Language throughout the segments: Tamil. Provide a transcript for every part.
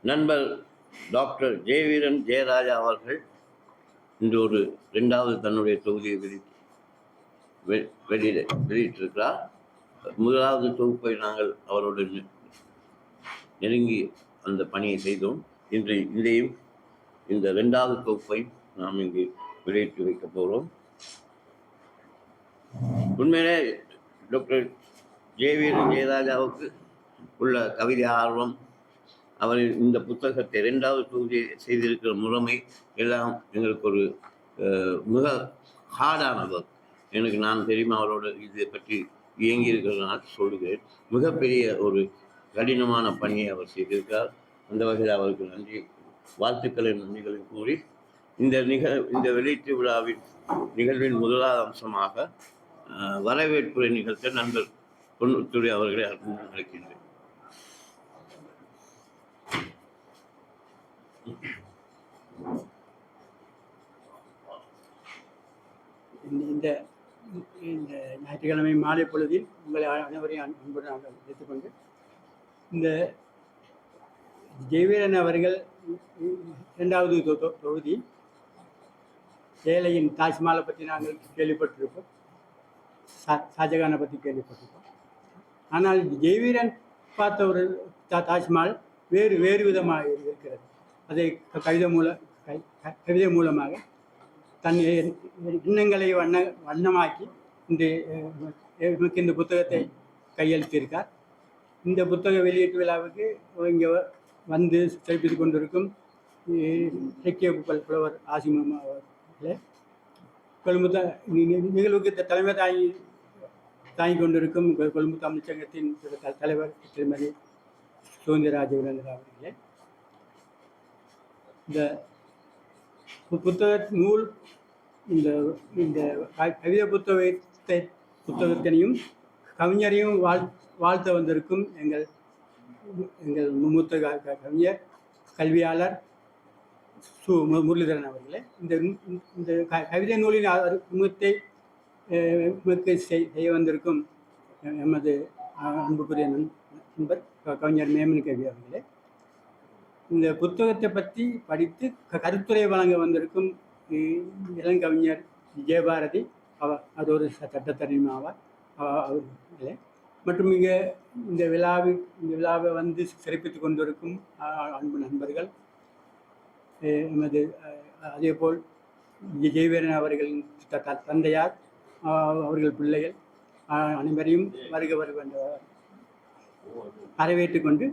நண்பர் டாக்டர் ஜெயவீரன் ஜெயராஜா அவர்கள் இன்று ஒரு 2வது தன்னுடைய தொகுதியை வெளியிட்டிருக்கிறார். 1வது தொகுப்பை நாங்கள் அவரோடு நெருங்கி அந்த பணியை செய்தோம். இன்றையும் இந்த 2வது தொகுப்பை நாம் இங்கு வெளியிட்டு வைக்கப் போகிறோம். உண்மையிலே டாக்டர் ஜெயவீரன் ஜெயராஜாவுக்கு உள்ள கவிதை ஆர்வம், அவர் இந்த புத்தகத்தை 2வது தொகுதியை செய்திருக்கிற முறைமை எல்லாம் எங்களுக்கு ஒரு மிக ஹார்டானவர். நான் தெரியுமா அவரோட இதை பற்றி இயங்கி இருக்கிறதுனால சொல்லுகிறேன். மிகப்பெரிய ஒரு கடினமான பணியை அவர் செய்திருக்கிறார். அந்த வகையில் அவருக்கு நன்றி, வாழ்த்துக்களை நன்றிகளை கூறி இந்த வெளியீட்டு விழாவின் நிகழ்வின் 1வது அம்சமாக வரவேற்புரை நிகழ்த்த நண்பர் பொன்னுத்துறை அவர்களை அழைக்கின்றேன். இந்த ஞாயிற்றுக்கிழமை மாலை பொழுதில் உங்களை அனைவரையும் அன்புடன் எடுத்துக்கொண்டு, இந்த ஜெயவீரன் அவர்கள் 2வது தொகுதி ஏழையின் தாஜ்மஹாலை பற்றி நாங்கள் கேள்விப்பட்டிருப்போம், ஷாஜகானை பற்றி கேள்விப்பட்டிருப்போம். ஆனால் ஜெயவீரன் பார்த்த ஒரு தாஜ்மஹால் வேறு விதமாக இருக்கிறது. அதை கவிதை மூலமாக தன் எண்ணங்களை வண்ணமாக்கி இந்த புத்தகத்தை கையெழுத்திருக்கார். இந்த புத்தக வெளியீட்டு விழாவுக்கு இங்கே வந்து சிறப்பித்துக் கொண்டிருக்கும் இலக்கிய புலவர் ஆசிம் அவர்களே, கொழும்பு நிகழ்வுக்கு தலைமை தாங்கிக் கொண்டிருக்கும் கொழும்பு தமிழ்ச்சங்கத்தின் தலைவர் திருமதி சுதந்திரராஜ வீரேந்திரா அவர்களே, இந்த புத்தக நூல் இந்த கவிதை புத்தகத்தினையும் கவிஞரையும் வாழ்த்த வந்திருக்கும் எங்கள் மூத்த கவிஞர் கல்வியாளர் சு முரளிதரன் அவர்களே, இந்த கவிதை நூலின் அறிமுகத்தை செய்ய வந்திருக்கும் எமது அன்புக்குரிய நண்பர் கவிஞர் மேமன் கவி அவர்களே, இந்த புத்தகத்தை பற்றி படித்து கருத்துரை வழங்க வந்திருக்கும் இளங்கவிஞர் ஜெயபாரதி அது ஒரு சட்டத்தரணி ஆவார் அவர்களே, மற்றும் இங்கே இந்த விழாவை வந்து சிறப்பித்துக் கொண்டிருக்கும் அன்பு நண்பர்கள், எமது அதேபோல் ஜெயவீரன் அவர்களின் தந்தையார், அவர்கள் பிள்ளைகள் அனைவரையும் வருக வரவேற்றுக் கொண்டு,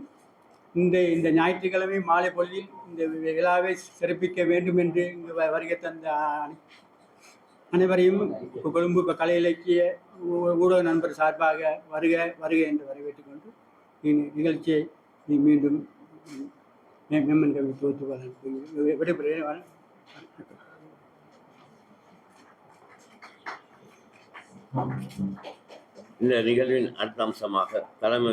இந்த ஞாயிற்றுக்கிழமை மாலை பொழுதில் இந்த விழாவை சிறப்பிக்க வேண்டும் என்று இங்கு வருகை தந்த அனைவரையும் கொழும்பு கலை இலக்கிய ஊடக நண்பர் சார்பாக வருக என்று வரவேற்றுக் கொண்டு நிகழ்ச்சியை மீண்டும் மேமன் கவி தொகுத்து விடைபெறுகிறேன். இந்த நிகழ்வின் அடுத்த அம்சமாக தலைமை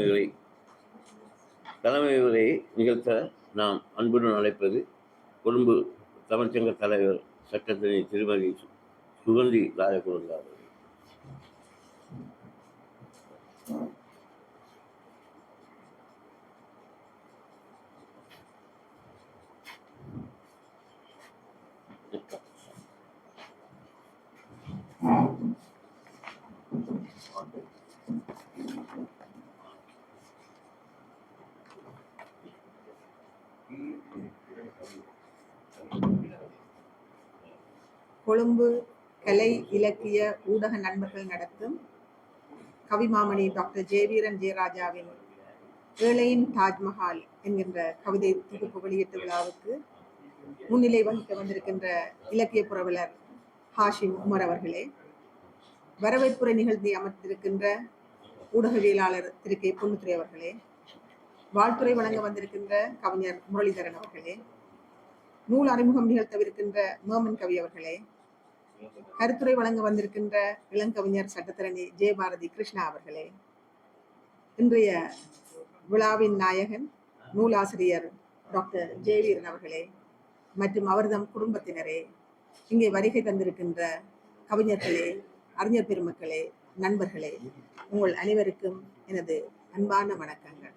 உரையை நிகழ்த்த நாம் அன்புடன் அழைப்பது கொழும்பு தமிழ்ச்சங்க தலைவர் சட்டத்தினை திருமதி சுகந்தி ராஜகுருந்தா அவர்கள். கொழும்பு கலை இலக்கிய ஊடக நண்பர்கள் நடத்தும் கவிமாமணி டாக்டர் ஜெயவீரன் ஜெயராஜாவின் ஏழையின் தாஜ்மஹால் என்கின்ற கவிதை தொகுப்பு வெளியீட்டு விழாவுக்கு முன்னிலை வகிக்க வந்திருக்கின்ற இலக்கிய புரவலர் ஹாஷிம் உமர் அவர்களே, வரவேற்புரை நிகழ்த்தி அமர்ந்திருக்கின்ற ஊடகவியலாளர் திரு கே பொன்னுத்துறை அவர்களே, வாழ்த்துறை வழங்க வந்திருக்கின்ற கவிஞர் முரளிதரன் அவர்களே, நூல் அறிமுகம் நிகழ்த்தவிருக்கின்ற மேமன் கவி அவர்களே, கருத்துரை வழங்க வந்திருக்கின்ற இளங்கவிஞர் சட்டத்தரணி ஜெயபாரதி கிருஷ்ணா அவர்களே, இன்றைய விழாவின் நாயகன் நூலாசிரியர் டாக்டர் ஜெயவீரன் அவர்களே மற்றும் அவர்தம் குடும்பத்தினரே, இங்கே வருகை தந்திருக்கின்ற கவிஞர்களே, அறிஞர் பெருமக்களே, நண்பர்களே, உங்கள் அனைவருக்கும் எனது அன்பான வணக்கங்கள்.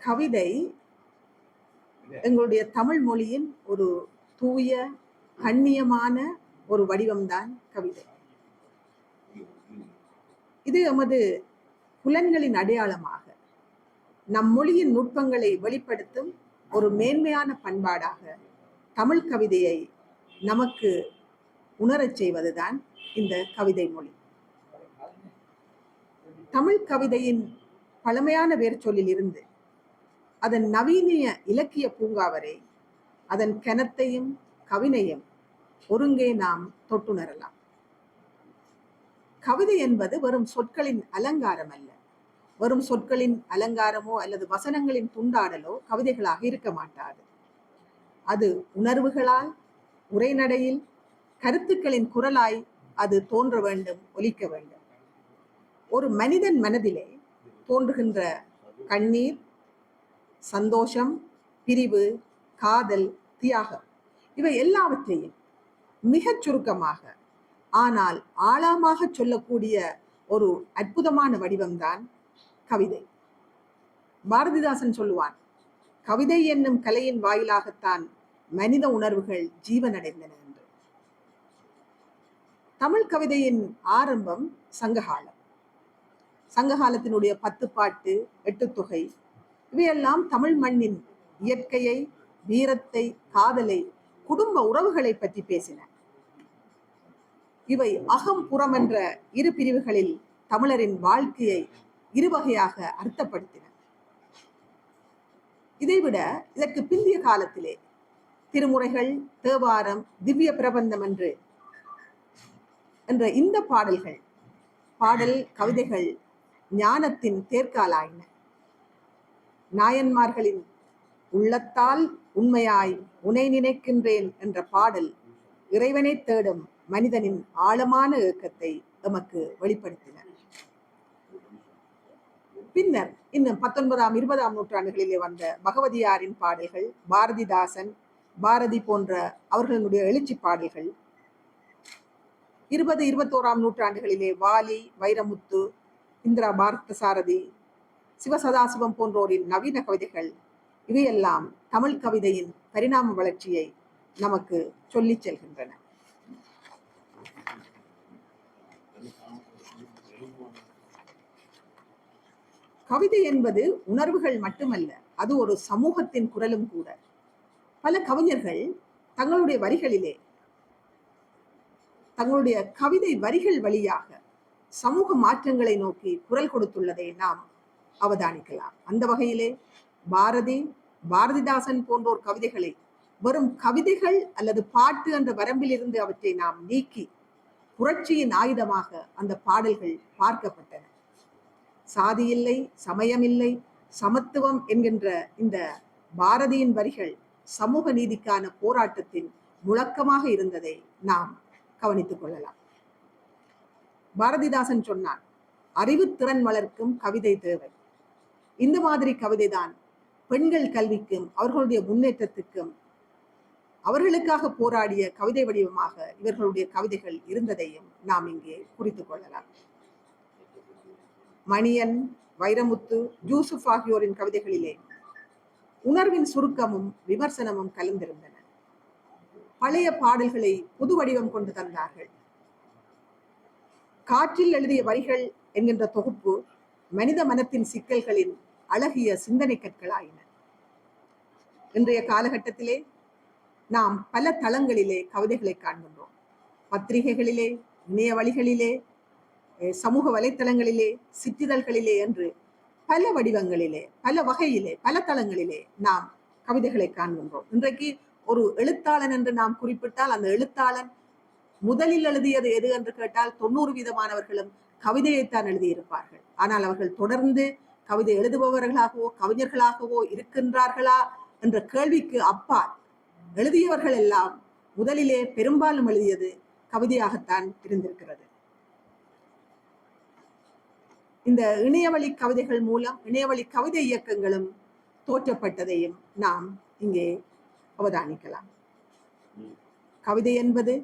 கவிதை எங்களுடைய தமிழ் மொழியின் ஒரு தூய கண்ணியமான ஒரு வடிவம்தான் கவிதை. இது எமது புலன்களின் அடையாளமாக நம் மொழியின் நுட்பங்களை வெளிப்படுத்தும் ஒரு மேன்மையான பண்பாடாக தமிழ் கவிதையை நமக்கு உணரச் செய்வதுதான் இந்த கவிதை மொழி. தமிழ் கவிதையின் பழமையான வேர்ச்சொல்லில் இருந்து அதன் நவீனிய இலக்கிய பூங்கா வரை அதன் கனத்தையும் கவினையும் ஒருங்கே நாம் தொட்டுணரலாம். கவிதை என்பது வெறும் சொற்களின் அலங்காரம் அல்ல. வெறும் சொற்களின் அலங்காரமோ அல்லது வசனங்களின் துண்டாடலோ கவிதைகளாக இருக்க மாட்டாது. அது உணர்வுகளால், உரைநடையில், கருத்துக்களின் குரலாய் அது தோன்ற வேண்டும், ஒலிக்க வேண்டும். ஒரு மனிதன் மனதிலே தோன்றுகின்ற கண்ணீர், சந்தோஷம், பிரிவு, காதல், தியாகம் இவை எல்லாவற்றையும் மிகச் சுருக்கமாக ஆனால் ஆழமாக சொல்லக்கூடிய ஒரு அற்புதமான வடிவம்தான் கவிதை. பாரதிதாசன் சொல்லுவான், கவிதை என்னும் கலையின் வாயிலாகத்தான் மனித உணர்வுகள் ஜீவனடைந்தன என்று. தமிழ் கவிதையின் ஆரம்பம் சங்ககாலம். சங்ககாலத்தினுடைய 10 பாட்டு, 8 தொகை இவையெல்லாம் தமிழ் மண்ணின் இயற்கையை, வீரத்தை, காதலை, குடும்ப உறவுகளை பற்றி பேசின. இவை அகம் புறம் என்ற இரு பிரிவுகளில் தமிழரின் வாழ்க்கையை இருவகையாக அர்த்தப்படுத்தின. இதைவிட இதற்கு பிந்திய காலத்திலே திருமுறைகள், தேவாரம், திவ்ய பிரபந்தம் என்ற இந்த பாடல் கவிதைகள் ஞானத்தின் தேர்காலாயின. நாயன்மார்களின் உள்ளத்தால் உண்மையாய் உனை நினைக்கின்றேன் என்ற பாடல் இறைவனை தேடும் மனிதனின் ஆழமான ஏக்கத்தை எமக்கு வெளிப்படுத்தின. பின்னர் இன்னும் 19ஆம் 20ஆம் நூற்றாண்டுகளிலே வந்த பகவதியாரின் பாடல்கள், பாரதிதாசன், பாரதி போன்ற அவர்களுடைய எழுச்சி பாடல்கள், 20, 21ஆம் நூற்றாண்டுகளிலே வாலி, வைரமுத்து, இந்திரா பார்த்தசாரதி, சிவசதாசிவம் போன்றோரின் நவீன கவிதைகள் இவையெல்லாம் தமிழ் கவிதையின் பரிணாம வளர்ச்சியை நமக்கு சொல்லிச் செல்கின்றன. கவிதை என்பது உணர்வுகள் மட்டுமல்ல, அது ஒரு சமூகத்தின் குரலும் கூட. பல கவிஞர்கள் தங்களுடைய வரிகளிலே, தங்களுடைய கவிதை வரிகள் வழியாக சமூக மாற்றங்களை நோக்கி குரல் கொடுத்துள்ளதை நாம் அவதானிக்கலாம். அந்த வகையிலே பாரதிதாசன் போன்றோர் கவிதைகளை வெறும் கவிதைகள் அல்லது பாட்டு என்ற வரம்பில் இருந்து அவற்றை நாம் நீக்கி புரட்சியின் ஆயுதமாக அந்த பாடல்கள் பார்க்கப்பட்டன. சாதி இல்லை, சமயம் இல்லை, சமத்துவம் என்கின்ற இந்த பாரதியின் வரிகள் சமூக நீதிக்கான போராட்டத்தின் முழக்கமாக இருந்ததை நாம் கவனித்துக் கொள்ளலாம். பாரதிதாசன் சொன்னான், அறிவுத்திறன் வளர்க்கும் கவிதை தேவை. இந்த மாதிரி கவிதைதான் பெண்கள் கல்விக்கும் அவர்களுடைய முன்னேற்றத்துக்கும் அவர்களுக்காக போராடிய கவிதை வடிவமாக இவர்களுடைய கவிதைகள் இருந்ததையும் நாம் இங்கே குறித்துக் கொள்ளலாம். மணியன், வைரமுத்து, ஜூசுப் ஆகியோரின் கவிதைகளிலே உணர்வின் சுருக்கமும் விமர்சனமும் கலந்திருந்தன. பழைய பாடல்களை புது வடிவம் கொண்டு தந்தார்கள். காற்றில் எழுதிய வரிகள் என்கின்ற தொகுப்பு மனித மனத்தின் சிக்கல்களின் அழகிய சிந்தனை கற்களாயின. இன்றைய காலகட்டத்திலே நாம் பல தளங்களிலே கவிதைகளை காண்கின்றோம். பத்திரிகைகளிலே, இணைய வழிகளிலே, சமூக வலைத்தளங்களிலே, சிற்றிதழ்களிலே என்று பல வடிவங்களிலே, பல வகையிலே, பல தளங்களிலே நாம் கவிதைகளை காண்கின்றோம். இன்றைக்கு ஒரு எழுத்தாளன் என்று நாம் குறிப்பிட்டால் அந்த எழுத்தாளன் முதலில் எழுதியது எது என்று கேட்டால் 90% கவிதையைத்தான் எழுதியிருப்பார்கள். ஆனால் அவர்கள் தொடர்ந்து கவிதை எழுதுபவர்களாகவோ கவிஞர்களாகவோ இருக்கின்றார்களா என்ற கேள்விக்கு அப்பால் எழுதியவர்கள் எல்லாம் முதலிலே பெரும்பாலும் எழுதியது கவிதையாகத்தான் இருந்திருக்கிறது. இந்த இணையவழி கவிதைகள் மூலம் இணையவழி கவிதை இயக்கங்களும் தோற்றப்பட்டதையும் நாம் இங்கே அவதானிக்கலாம். கவிதை என்பது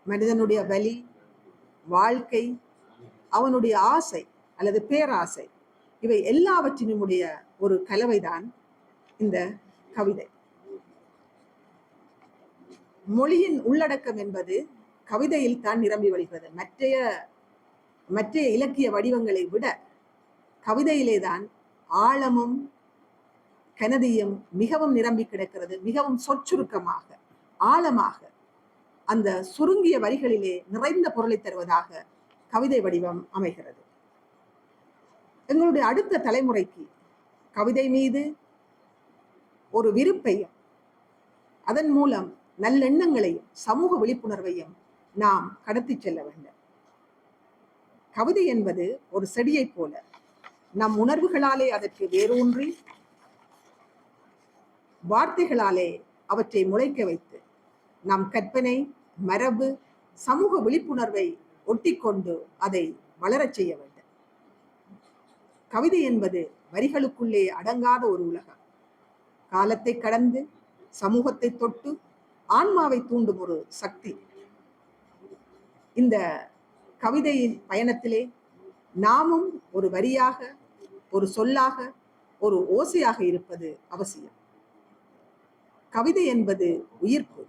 மனிதனுடைய வலி, வாழ்க்கை, அவனுடைய ஆசை அல்லது பேராசை இவை எல்லாவற்றினுடைய ஒரு கலவைதான் இந்த கவிதை. மொழியின் உள்ளடக்கம் என்பது கவிதையில் தான் நிரம்பி வழிகிறது. மற்ற இலக்கிய வடிவங்களை விட கவிதையிலேதான் ஆழமும் கனதியும் மிகவும் நிரம்பி கிடக்கிறது. மிகவும் சொற்சுருக்கமாக ஆழமாக அந்த சுருங்கிய வரிகளிலே நிறைந்த பொருளை தருவதாக கவிதை வடிவம் அமைகிறது. எங்களுடைய அடுத்த தலைமுறைக்கு கவிதை மீது ஒரு விருப்பையும் அதன் மூலம் நல்லெண்ணங்களையும் சமூக விழிப்புணர்வையும் நாம் கடத்தி செல்ல வேண்டும். கவிதை என்பது ஒரு செடியைப் போல நம் உணர்வுகளாலே அதற்கு வேரூன்றி வார்த்தைகளாலே அவற்றை முளைக்க வைத்து நம் கற்பனை, மரபு, சமூக விழிப்புணர்வை ஒட்டிக்கொண்டு அதை வளரச் செய்ய வேண்டும். கவிதை என்பது வரிகளுக்குள்ளே அடங்காத ஒரு உலகம். காலத்தை கடந்து சமூகத்தை தொட்டு ஆன்மாவை தூண்டும் ஒரு சக்தி. இந்த கவிதையின் பயணத்திலே நாமும் ஒரு வரியாக, ஒரு சொல்லாக, ஒரு ஓசையாக இருப்பது அவசியம். கவிதை என்பது உயிர்ப்பு.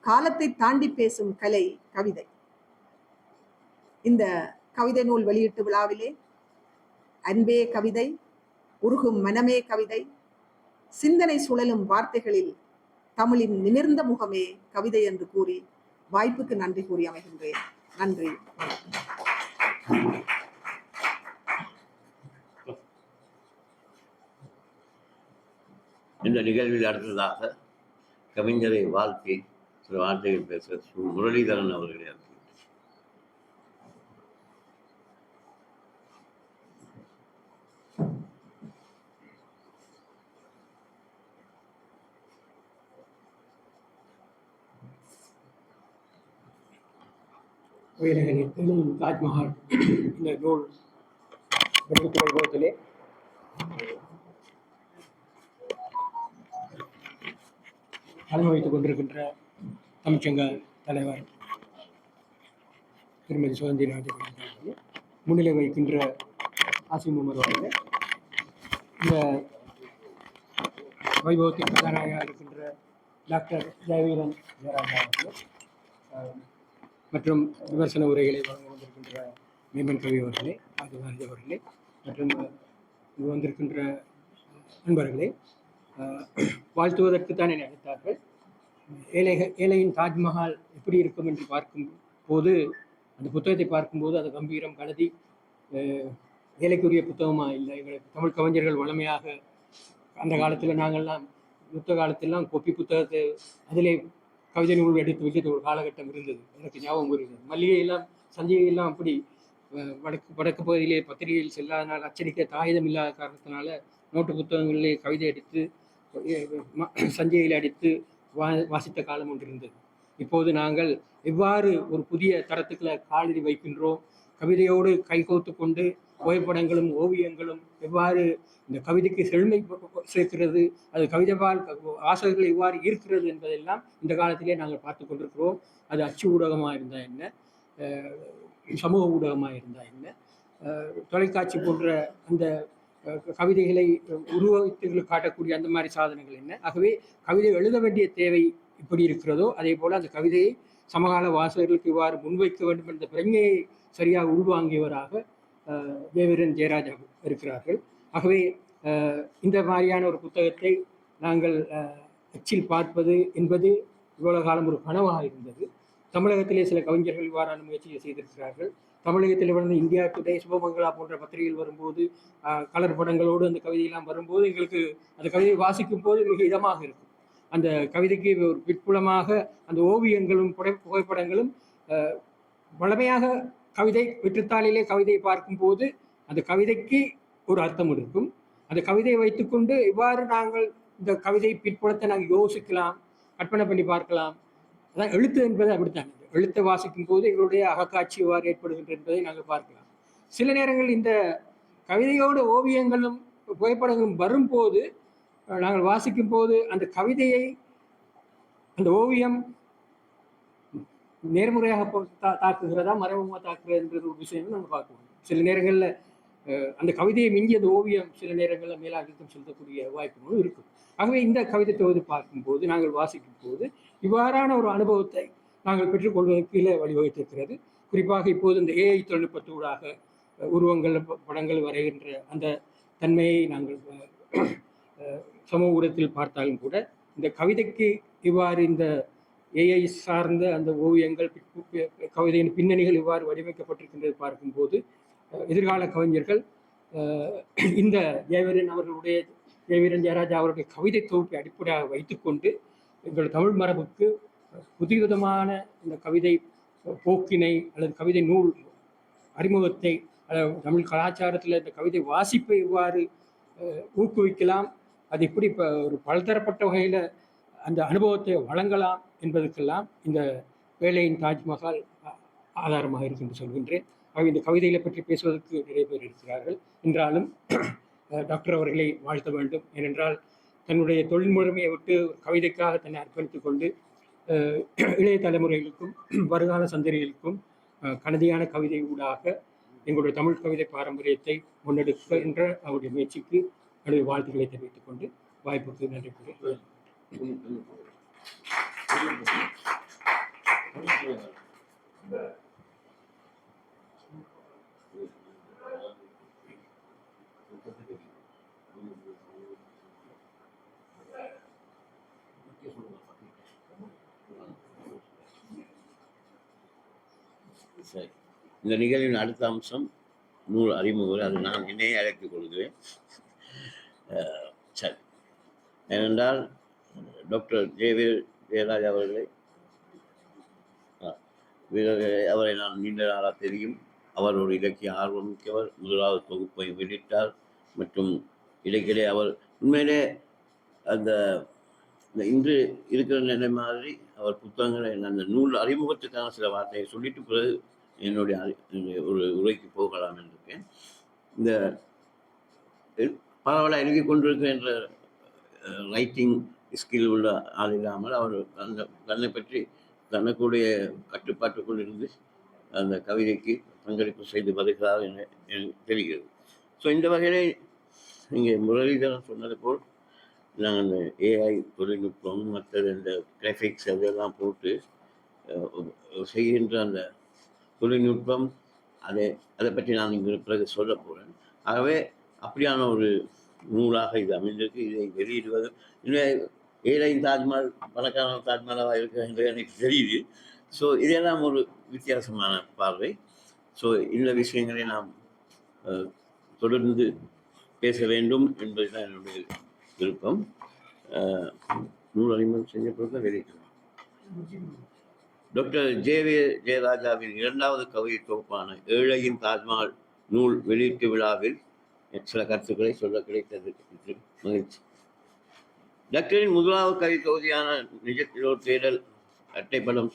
காலத்தை தாண்டி பேசும் கலை கவிதை. இந்த கவிதை நூல் வெளியீட்டு விழாவிலே அன்பே கவிதை, உருகும் மனமே கவிதை, சிந்தனை சுழலும் வார்த்தைகளில் தமிழின் நிமிர்ந்த முகமே கவிதை என்று கூறி வாய்ப்புக்கு நன்றி கூறி அமைகின்றேன். நன்றி. இந்த நிகழ்வில் அடுத்ததாக கவிஞரை வாழ்த்தி சில வார்த்தைகள் பேச முரளிதரன் அவர்களை அழைக்கிறேன். உயிரகனில் தாஜ்மஹால் இந்த நூல் வெளியீட்டு வைபவத்திலே தலைமை வைத்துக் கொண்டிருக்கின்ற தமிழ்ச்சங்க தலைவர் திருமதி சுகந்தி ராஜகோபால், முன்னிலை வைக்கின்ற ஆசிம் உமர் அவர்களே, இந்த வைபவத்தின் கதாநாயகராக இருக்கின்ற டாக்டர் ஜெயவீரன் ஜெயராஜா அவர்களே, மற்றும் விமர்சன உரைகளை வழங்க வந்திருக்கின்ற மேம்பன் கவி அவர்களே, ஆதிவாரதி அவர்களே, மற்றும் இங்கு வந்திருக்கின்ற நண்பர்களே, வாழ்த்துவதற்குத்தான் என்னை அழைத்தார்கள். ஏழையின் தாஜ்மஹால் எப்படி இருக்கும் என்று பார்க்கும் போது, அந்த புத்தகத்தை பார்க்கும்போது அது கம்பீரம் கலதி ஏழைக்குரிய புத்தகமாக இல்லை. எங்களுக்கு தமிழ் கவிஞர்கள் வளமையாக அந்த காலத்தில் நாங்கள்லாம் யுத்த காலத்திலாம் கொப்பி புத்தகத்தை அதிலே கவிதை நூல் எடுத்து வச்சு ஒரு காலகட்டம் இருந்தது. எனக்கு ஞாபகம் வருகிறது. மல்லிகையெல்லாம் சஞ்சிகையெல்லாம் அப்படி வடக்கு பகுதியிலே பத்திரிகையில் செல்லாதனால், அச்சடிக்க தாயுதம் இல்லாத காரணத்தினால நோட்டு புத்தகங்களிலே கவிதை அடித்து சஞ்சிகையில் அடித்து வாசித்த காலம் ஒன்று இருந்தது. இப்போது நாங்கள் எவ்வாறு ஒரு புதிய தரத்துக்களை காலடி வைக்கின்றோம், கவிதையோடு கைகோத்து கொண்டு புகைப்படங்களும் ஓவியங்களும் எவ்வாறு இந்த கவிதைக்கு செழுமை சேர்க்கிறது, அது கவிதைவால் ஆசிரியர்கள் எவ்வாறு ஈர்க்கிறது என்பதெல்லாம் இந்த காலத்திலே நாங்கள் பார்த்து கொண்டிருக்கிறோம். அது அச்சு ஊடகமாக இருந்தால் என்ன, சமூக ஊடகமாக இருந்தால் என்ன, தொலைக்காட்சி போன்ற அந்த கவிதைகளை உருவகத்தில் காட்டக்கூடிய அந்த மாதிரி சாதனங்கள் என்ன. ஆகவே கவிதை எழுத வேண்டிய தேவை இப்படி இருக்கிறதோ அதே போல் அந்த கவிதையை சமகால வாசகர்களுக்கு இவ்வாறு முன்வைக்க வேண்டும் என்ற பிரமையை சரியாக உள்வாங்கியவராக ஜெயவீரன் ஜெயராஜா இருக்கிறார்கள். ஆகவே இந்த மாதிரியான ஒரு புத்தகத்தை நாங்கள் அச்சில் பார்ப்பது என்பது இவ்வளவு காலம் ஒரு கனவாக இருந்தது. தமிழகத்திலே சில கவிஞர்கள் இவ்வாறான முயற்சியை செய்திருக்கிறார்கள். தமிழகத்தில் வந்து இந்தியா டுடே, சுபமங்களா போன்ற பத்திரிகைகள் வரும்போது கலர் படங்களோடு அந்த கவிதையெல்லாம் வரும்போது எங்களுக்கு அந்த கவிதையை வாசிக்கும் போது மிக இதமாக இருக்கும். அந்த கவிதைக்கு ஒரு பிற்புலமாக அந்த ஓவியங்களும் புகைப்படங்களும் வளமையாக கவிதை வெற்றுத்தாளிலே கவிதையை பார்க்கும்போது அந்த கவிதைக்கு ஒரு அர்த்தம் இருக்கும். அந்த கவிதையை வைத்துக்கொண்டு இவ்வாறு நாங்கள் இந்த கவிதை பிற்புலத்தை நாங்கள் யோசிக்கலாம், கற்பனை பண்ணி பார்க்கலாம். அதான் எழுத்து என்பது அப்படித்தான். எழுத்தை வாசிக்கும் போது எங்களுடைய அகக்காட்சி எவ்வாறு ஏற்படுகின்றது என்பதை நாங்கள் பார்க்கலாம். சில நேரங்கள் இந்த கவிதையோடு ஓவியங்களும் புகைப்படங்களும் வரும்போது நாங்கள் வாசிக்கும் போது அந்த கவிதையை அந்த ஓவியம் நேர்முறையாக தாக்குகிறதா மறைமுகமாக தாக்குகிறது என்ற ஒரு விஷயம் நம்ம பார்க்கணும். சில நேரங்களில் அந்த கவிதையை மிஞ்சி அந்த ஓவியம் சில நேரங்களில் மேலாதிக்கம் செலுத்தக்கூடிய வாய்ப்புகளும் இருக்கும். ஆகவே இந்த கவிதை தொகுதி பார்க்கும்போது, நாங்கள் வாசிக்கும் போது இவ்வாறான ஒரு அனுபவத்தை நாங்கள் பெற்றுக்கொள்வதற்கு கீழே வழிவகுத்திருக்கிறது. குறிப்பாக இப்போது இந்த ஏஐ தொழில்நுட்பத்தூடாக உருவங்கள், படங்கள் வரைகின்ற அந்த தன்மையை நாங்கள் சமூக ஊடகத்தில் பார்த்தாலும் கூட, இந்த கவிதைக்கு இவ்வாறு இந்த ஏஐ சார்ந்த அந்த ஓவியங்கள், கவிதையின் பின்னணிகள் இவ்வாறு வடிவமைக்கப்பட்டிருக்கின்றது பார்க்கும்போது, எதிர்கால கவிஞர்கள் இந்த ஜெயவீரன் ஜெயராஜா அவருடைய கவிதை தொகுப்பை அடிப்படையாக வைத்துக்கொண்டு எங்கள் தமிழ் மரபுக்கு புதுவிதமான இந்த கவிதை போக்கினை அல்லது கவிதை நூல் அறிமுகத்தை, தமிழ் கலாச்சாரத்தில் இந்த கவிதை வாசிப்பை இவ்வாறு ஊக்குவிக்கலாம், அது எப்படி இப்போ ஒரு பலதரப்பட்ட வகையில் அந்த அனுபவத்தை வழங்கலாம் என்பதற்கெல்லாம் இந்த வேலையின் தாஜ்மஹால் ஆதாரமாக இருக்கு என்று சொல்கின்றேன். ஆக இந்த கவிதைகளை பற்றி பேசுவதற்கு நிறைய பேர் இருக்கிறார்கள் என்றாலும் டாக்டர் அவர்களை வாழ்த்த வேண்டும். ஏனென்றால் தன்னுடைய தொழில் முறைமையை விட்டு கவிதைக்காக தன்னை அர்ப்பணித்துக் கொண்டு இளைய தலைமுறைகளுக்கும் வருங்கால சந்ததிகளுக்கும் கனதியான கவிதை ஊடாக எங்களுடைய தமிழ் கவிதை பாரம்பரியத்தை முன்னெடுக்க என்ற அவருடைய முயற்சிக்கு என்னுடைய வாழ்த்துக்களை தெரிவித்துக் கொண்டு வாய்ப்புக்கு நன்றி கூறுகிறேன். சரி, இந்த நிகழ்வின் அடுத்த அம்சம் நூல் அறிமுகம். அது நான் என்னையே அழைத்துக் கொள்கிறேன். சரி, ஏனென்றால் டாக்டர் ஜெயராஜ் அவரை நான் நீண்ட நாளாக தெரியும். அவர் ஒரு இலக்கிய ஆர்வம் மிக்கவர். முதலாவது தொகுப்பை வெளியிட்டார். மற்றும் இடைக்கிடையே அவர் உண்மையிலே அந்த இன்று இருக்கிற நிலை மாதிரி அவர் புத்தகங்களை அந்த நூல் அறிமுகத்துக்கான சில வார்த்தையை சொல்லிட்டு பிறகு என்னுடைய ஒரு உரைக்கு போகலாம் என்றிருக்கேன். இந்த பரவலாக எழுதி கொண்டிருக்கிற என்ற ரைட்டிங் ஸ்கில் உள்ள ஆள் இல்லாமல் அவர் தன்னை பற்றி தனக்குடைய கட்டுப்பாட்டுக்குள் இருந்து அந்த கவிதைக்கு பங்களிப்பு செய்து வருகிறார் என தெரிகிறது. ஸோ இந்த வகையிலே இங்கே முரளிதரன் சொன்னது போல் நாங்கள் அந்த ஏஐ தொழில்நுட்பம் மற்றது இந்த கிராஃபிக்ஸ் அதெல்லாம் போட்டு செய்கின்ற அந்த தொழில்நுட்பம் அதை பற்றி நான் இங்கே பிறகு சொல்ல போகிறேன். ஆகவே அப்படியான ஒரு நூலாக இது அமைந்திருக்கு. இதை வெளியிடுவது ஏழையின் தாஜ்மஹால் பணக்கான தாஜ்மஹாலாக இருக்கிற என்று எனக்கு தெரியுது. ஸோ இதெல்லாம் ஒரு வித்தியாசமான பார்வை. ஸோ இந்த விஷயங்களை நாம் தொடர்ந்து பேச வேண்டும் என்பதுதான் என்னுடைய விருப்பம். நூல் அறிமுகம் செஞ்ச பிறகு வெளியிட்டோம். டாக்டர் ஜெயராஜாவின் இரண்டாவது கவிதை தொகுப்பான ஏழையின் தாஜ்மஹால் நூல் வெளியீட்டு விழாவில் சில கருத்துக்களை சொல்ல கிடைத்தது மகிழ்ச்சி. டாக்டரின் முதலாவது கவிதை தொகுதியான நிஜத்திலோ தேடல் அட்டைப்படம்,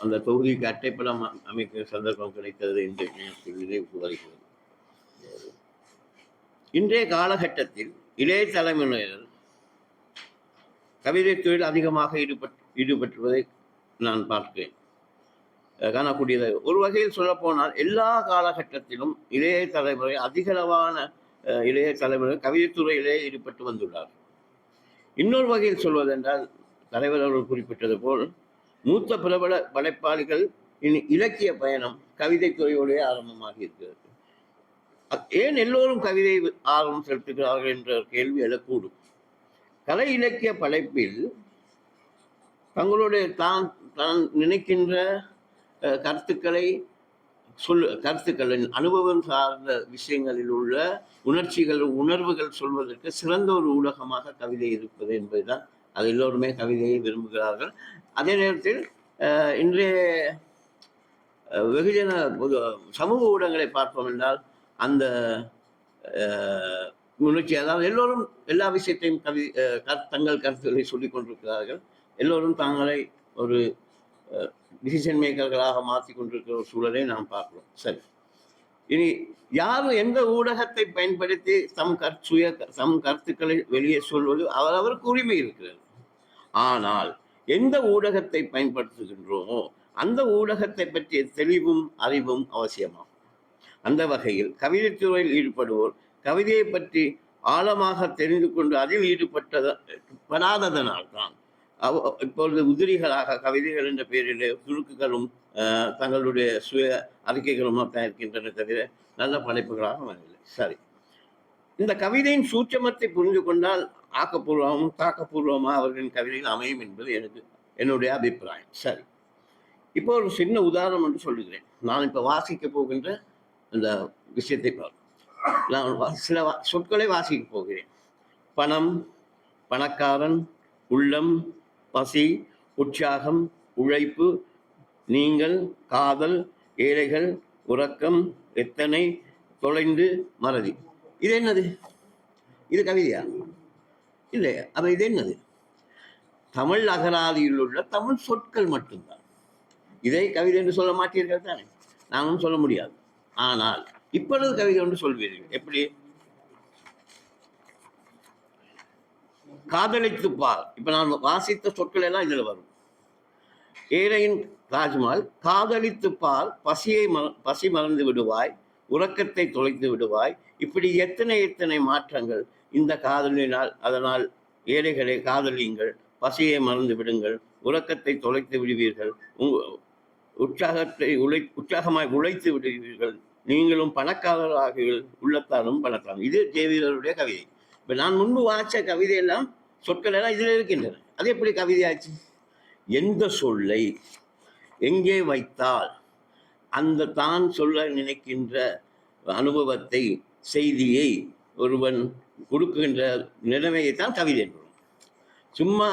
அந்த தொகுதிக்கு அட்டைப்படம் அமைக்கிற சந்தர்ப்பம் கிடைத்தது என்று நினைவு வருகிறது. இன்றைய காலகட்டத்தில் இளைய தலைமுறையினர் கவிதை தொழில் அதிகமாக ஈடுபட்டுவதை நான் பார்க்கிறேன், காணக்கூடியது. ஒரு வகையில் சொல்லப்போனால் எல்லா காலகட்டத்திலும் இளைய தலைமுறை அதிகளவான இளைய தலைமுறை கவிதைத்துறையிலே ஈடுபட்டு வந்துள்ளார். இன்னொரு வகையில் சொல்வதென்றால் தலைவர் அவர்கள் குறிப்பிட்டது போல் மூத்த பிரபல படைப்பாளிகள் இலக்கிய பயணம் கவிதைத்துறையோடைய ஆரம்பமாகி இருக்கிறது. ஏன் எல்லோரும் கவிதை ஆர்வம் செலுத்துகிறார்கள் என்ற கேள்வி எழக்கூடும். கலை இலக்கிய படைப்பில் தங்களுடைய தான் நினைக்கின்ற கருத்துக்களின் அனுபவம் சார்ந்த விஷயங்களில் உள்ள உணர்வுகள் சொல்வதற்கு சிறந்த ஒரு ஊடகமாக கவிதை இருப்பது என்பதுதான். அது எல்லோருமே கவிதையை விரும்புகிறார்கள். அதே நேரத்தில் இன்றைய வெகுஜன சமூக ஊடகங்களை பார்ப்போம் என்றால் அந்த உணர்ச்சி, அதாவது எல்லோரும் எல்லா விஷயத்தையும் தங்கள் கருத்துக்களை சொல்லிக் கொண்டிருக்கிறார்கள். எல்லோரும் தங்களை ஒரு டிசிஷன் மேக்கர்களாக மாற்றி கொண்டிருக்கிற ஒரு சூழலை நாம் பார்க்கிறோம். சரி, இனி யாரும் எந்த ஊடகத்தை பயன்படுத்தி தம் கருத்துக்களை வெளியே சொல்வது அவருக்கு உரிமை இருக்கிறது. ஆனால் எந்த ஊடகத்தை பயன்படுத்துகின்றோமோ அந்த ஊடகத்தை பற்றிய தெளிவும் அறிவும் அவசியமாகும். அந்த வகையில் கவிதைத்துறையில் ஈடுபடுவோர் கவிதையை பற்றி ஆழமாக தெரிந்து கொண்டு அதில் ஈடுபடாததனால் தான் இப்பொழுது உதிரிகளாக கவிதைகள் என்ற பெயரில் சுருக்குகளும் தங்களுடைய சுய அறிக்கைகளும் தான் இருக்கின்றன தவிர நல்ல படைப்புகளாக வரவில்லை. சரி, இந்த கவிதையின் சூட்சமத்தை புரிந்து கொண்டால் ஆக்கப்பூர்வமும் தாக்கப்பூர்வமாக அவர்களின் கவிதைகள் அமையும் என்பது என்னுடைய அபிப்பிராயம். சரி, இப்போ ஒரு சின்ன உதாரணம் என்று சொல்லுகிறேன். நான் இப்போ வாசிக்க போகின்ற அந்த விஷயத்தை நான் சில சொற்களை வாசிக்க போகிறேன். பணம், பணக்காரன், உள்ளம், பசி, உற்சாகம், உழைப்பு, நீங்கள், காதல், ஏழைகள், உறக்கம், எத்தனை, தொலைந்து, மறதி. இது என்னது? இது கவிதையா? இல்லையா? அப்ப இது என்னது? தமிழ் அகராதியில் உள்ள தமிழ் சொற்கள் மட்டும்தான். இதை கவிதை என்று சொல்ல மாட்டீர்கள் தானே? நானும் சொல்ல முடியாது. ஆனால் இப்பொழுது கவிதை ஒன்று சொல்வீர்கள். எப்படி? காதலித்து பார். இப்ப நான் வாசித்த சொற்கள் எல்லாம் இதுல வரும். ஏழையின் தாஜ்மஹால், காதலித்து பார், பசி மறந்து விடுவாய், உறக்கத்தை தொலைத்து விடுவாய். இப்படி எத்தனை மாற்றங்கள் இந்த காதலினால். அதனால் ஏழைகளை காதலியுங்கள், பசியை மறந்து விடுங்கள், உறக்கத்தை தொலைத்து விடுவீர்கள், உற்சாகமாய் உழைத்து விடுவீர்கள், நீங்களும் பணக்காரராக உள்ளத்தாலும் பணத்தாலும். இது ஜெயவீரருடைய கவிதை. இப்ப நான் முன்பு வாய்ச்ச கவிதை எல்லாம் சொற்கள் எல்லாம் இதுல இருக்கின்றன. அது எப்படி கவிதையாச்சு? எந்த சொல்லை எங்கே வைத்தால் அந்த தான் சொல்ல நினைக்கின்ற அனுபவத்தை, செய்தியை ஒருவன் கொடுக்கின்ற நிலைமையைத்தான் கவிதை என்றும். சும்மா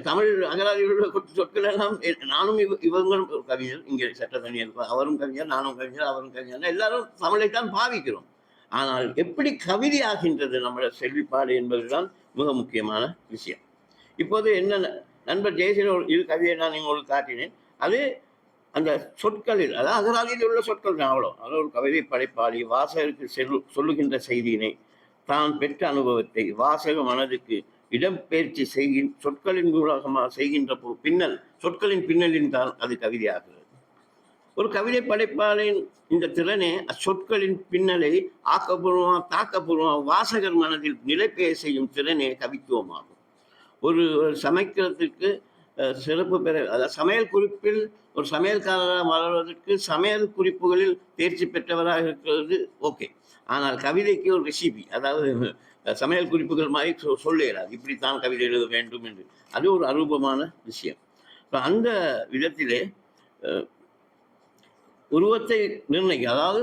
தமிழ் அகராதியில் சொற்கள் எல்லாம் நானும் இவங்களும் கவிஞர், இங்கே சட்டத்தனியர், அவரும் கவிஞர், நானும் கவிஞர், அவரும் கவிஞர், எல்லாரும் தமிழைத்தான் பாவிக்கிறோம். ஆனால் எப்படி கவிதை ஆகின்றது நம்மளோட செல்விப்பாடு என்பதுதான் மிக முக்கியமான விஷயம். இப்போது என்ன நண்பர் ஜெயசீலன் இரு கவிதையை நான் உங்களுக்கு காட்டினேன். அது அந்த சொற்களில், அதாவது அகராதியில் உள்ள சொற்கள் தான். அவ்வளோ ஒரு கவிதை படைப்பாளி வாசகருக்கு சொல்லுகின்ற செய்தியினை, தான் பெற்ற அனுபவத்தை வாசக மனதுக்கு இடம்பெயர்ச்சி சொற்களின் மூலமாக செய்கின்ற பின்னல், சொற்களின் பின்னலின் தான் அது கவிதையாகிறது. ஒரு கவிதை படைப்பாளின் இந்த திறனே அச்சொற்களின் பின்னலை ஆக்கப்பூர்வமாக தாக்கப்பூர்வமாக வாசகர் மனதில் நிலைப்பெயர் செய்யும் திறனே கவித்துவமாகும். ஒரு சமைக்கிறதுக்கு சிறப்பு பெற, அதாவது சமையல் குறிப்பில் ஒரு சமையல்காரராக வளர்வதற்கு சமையல் குறிப்புகளில் தேர்ச்சி பெற்றவராக இருக்கிறது ஓகே. ஆனால் கவிதைக்கு ஒரு ரெசிபி, அதாவது சமையல் குறிப்புகள் மாதிரி சொல்லுகிறார், இப்படித்தான் கவிதை எழுத வேண்டும் என்று. அது ஒரு அரூபமான விஷயம். இப்போ அந்த விதத்திலே உருவத்தை நிர்ணயிக்க, அதாவது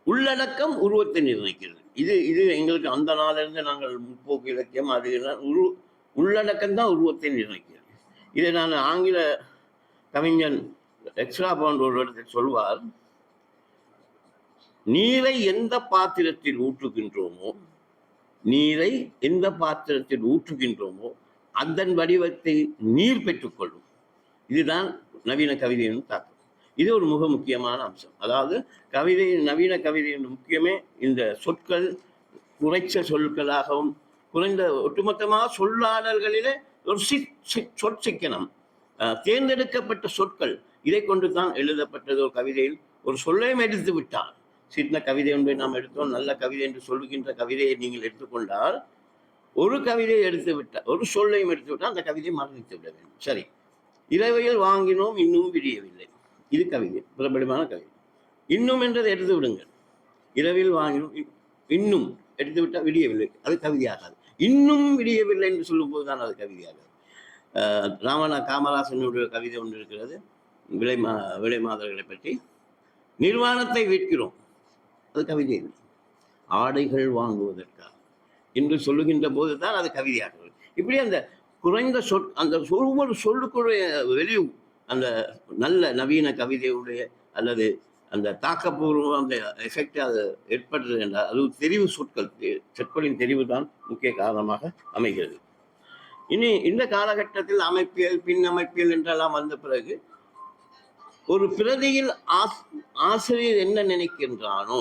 உள்ளடக்கம் உருவத்தை நிர்ணயிக்கிறது. இது எங்களுக்கு அந்த நாளிலிருந்து நாங்கள் முற்போக்கு இலக்கியம் அது உள்ளடக்கம் தான் உருவத்தை நிர்ணயிக்கிறது. இதை நான் ஆங்கில கவிஞன் எக்ஸ்ட்ரா பவுண்ட் ஒரு இடத்தில் சொல்வார், நீரை எந்த பாத்திரத்தில் ஊற்றுகின்றோமோ அதன் வடிவத்தை நீர் பெற்றுக்கொள்ளும். இதுதான் நவீன கவிதையின் தாக்கம். இது ஒரு மிக முக்கியமான அம்சம். அதாவது நவீன கவிதையின் முக்கியமே இந்த சொற்கள் குறைச்ச சொற்களாகவும் குறைந்த ஒட்டுமொத்தமாக சொல்லாடல்களிலே ஒரு சொற்சிக்கனம், தேர்ந்தெடுக்கப்பட்ட சொற்கள், இதை கொண்டு தான் எழுதப்பட்டது. ஒரு கவிதையில் ஒரு சொல்லையும் எடுத்து விட்டால், சின்ன கவிதை ஒன்றை நாம் எடுத்தோம், நல்ல கவிதை என்று சொல்லுகின்ற கவிதையை நீங்கள் எடுத்துக்கொண்டால், ஒரு கவிதையை எடுத்து விட்டால், ஒரு சொல்லையும் எடுத்து விட்டால் அந்த கவிதையை மரணித்து விட வேண்டும். சரி, இரவையில் வாங்கினோம் இன்னும் விடியவில்லை, இது கவிதை, பிரபலமான கவிதை. இன்னும் என்றதை எடுத்து விடுங்கள். இரவில் வாங்கினோம் இன்னும் எடுத்து விட்டால் விடியவில்லை, அது கவிதையாகாது. இன்னும் விடியவில்லை என்று சொல்லும் போது தான் அது கவிதையாகாது. காமராசனுடைய கவிதை ஒன்று இருக்கிறது, விலை மாதர்களை பற்றி. நிர்வாணத்தை வீட்கிறோம், அது கவிதை இல்லை, ஆடைகள் வாங்குவதற்காக என்று சொல்லுகின்ற போது தான் அது கவிதையாகிறது. இப்படி அந்த குறைந்த அந்த ஒவ்வொரு சொல்லுக்குடைய வெளி அந்த நல்ல நவீன கவிதையுடைய அல்லது அந்த தாக்கப்பூர்வம் அந்த எஃபெக்ட் அது ஏற்படுறது என்றால் அது தெரிவு சொற்களின் தெரிவு தான் முக்கிய காரணமாக அமைகிறது. இனி இந்த காலகட்டத்தில் அமைப்பியல், பின் அமைப்பியல் என்றெல்லாம் வந்த பிறகு ஒரு பிரதியில் ஆசிரியர் என்ன நினைக்கின்றானோ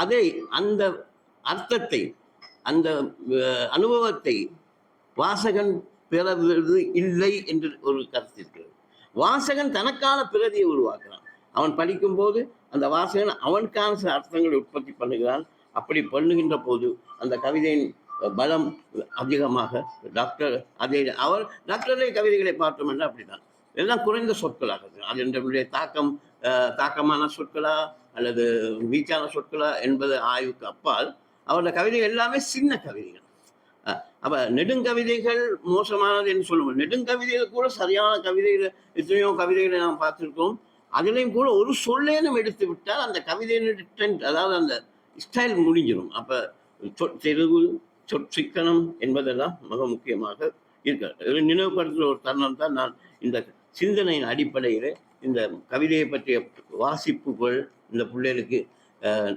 அதை, அந்த அர்த்தத்தை, அந்த அனுபவத்தை வாசகன் பெறுவது இல்லை என்று ஒரு கருத்து இருக்கிறது. வாசகன் தனக்கான பிரதியை உருவாக்குறான். அவன் படிக்கும்போது அந்த வாசகன் அவனுக்கான சில அர்த்தங்களை உற்பத்தி பண்ணுகிறான். அப்படி பண்ணுகின்ற போது அந்த கவிதையின் பலம் அதிகமாக டாக்டர் அதே அவர் டாக்டரே கவிதைகளை பார்த்தோம் என்றால் அப்படித்தான் எல்லாம் குறைந்த சொற்களாக அது என்னுடைய தாக்கமான சொற்களா அல்லது வீச்சான சொற்களா என்பது ஆய்வுக்கு அப்பால் அவருடைய கவிதைகள் எல்லாமே சின்ன கவிதைகள். அப்ப நெடுங்கவிதைகள் மோசமானது என்று சொல்லுவோம். நெடுங்கவிதைகள் கூட சரியான கவிதைகள் எத்தனையோ கவிதைகளை நாம் பார்த்திருக்கோம். அதுலேயும் கூட ஒரு சொல்லேனும் எடுத்து விட்டால் அந்த கவிதையினுடைய ட்ரெண்ட், அதாவது அந்த ஸ்டைல் முடிஞ்சிடும். அப்ப சொற்செறிவு, சொற்சிக்கனம் என்பதெல்லாம் மிக முக்கியமாக இருக்கிறது. நினைவுபடுத்துகிற ஒரு தருணம் தான் நான் இந்த சிந்தனையின் அடிப்படையில் இந்த கவிதையை பற்றிய வாசிப்புகள் இந்த பிள்ளைகளுக்கு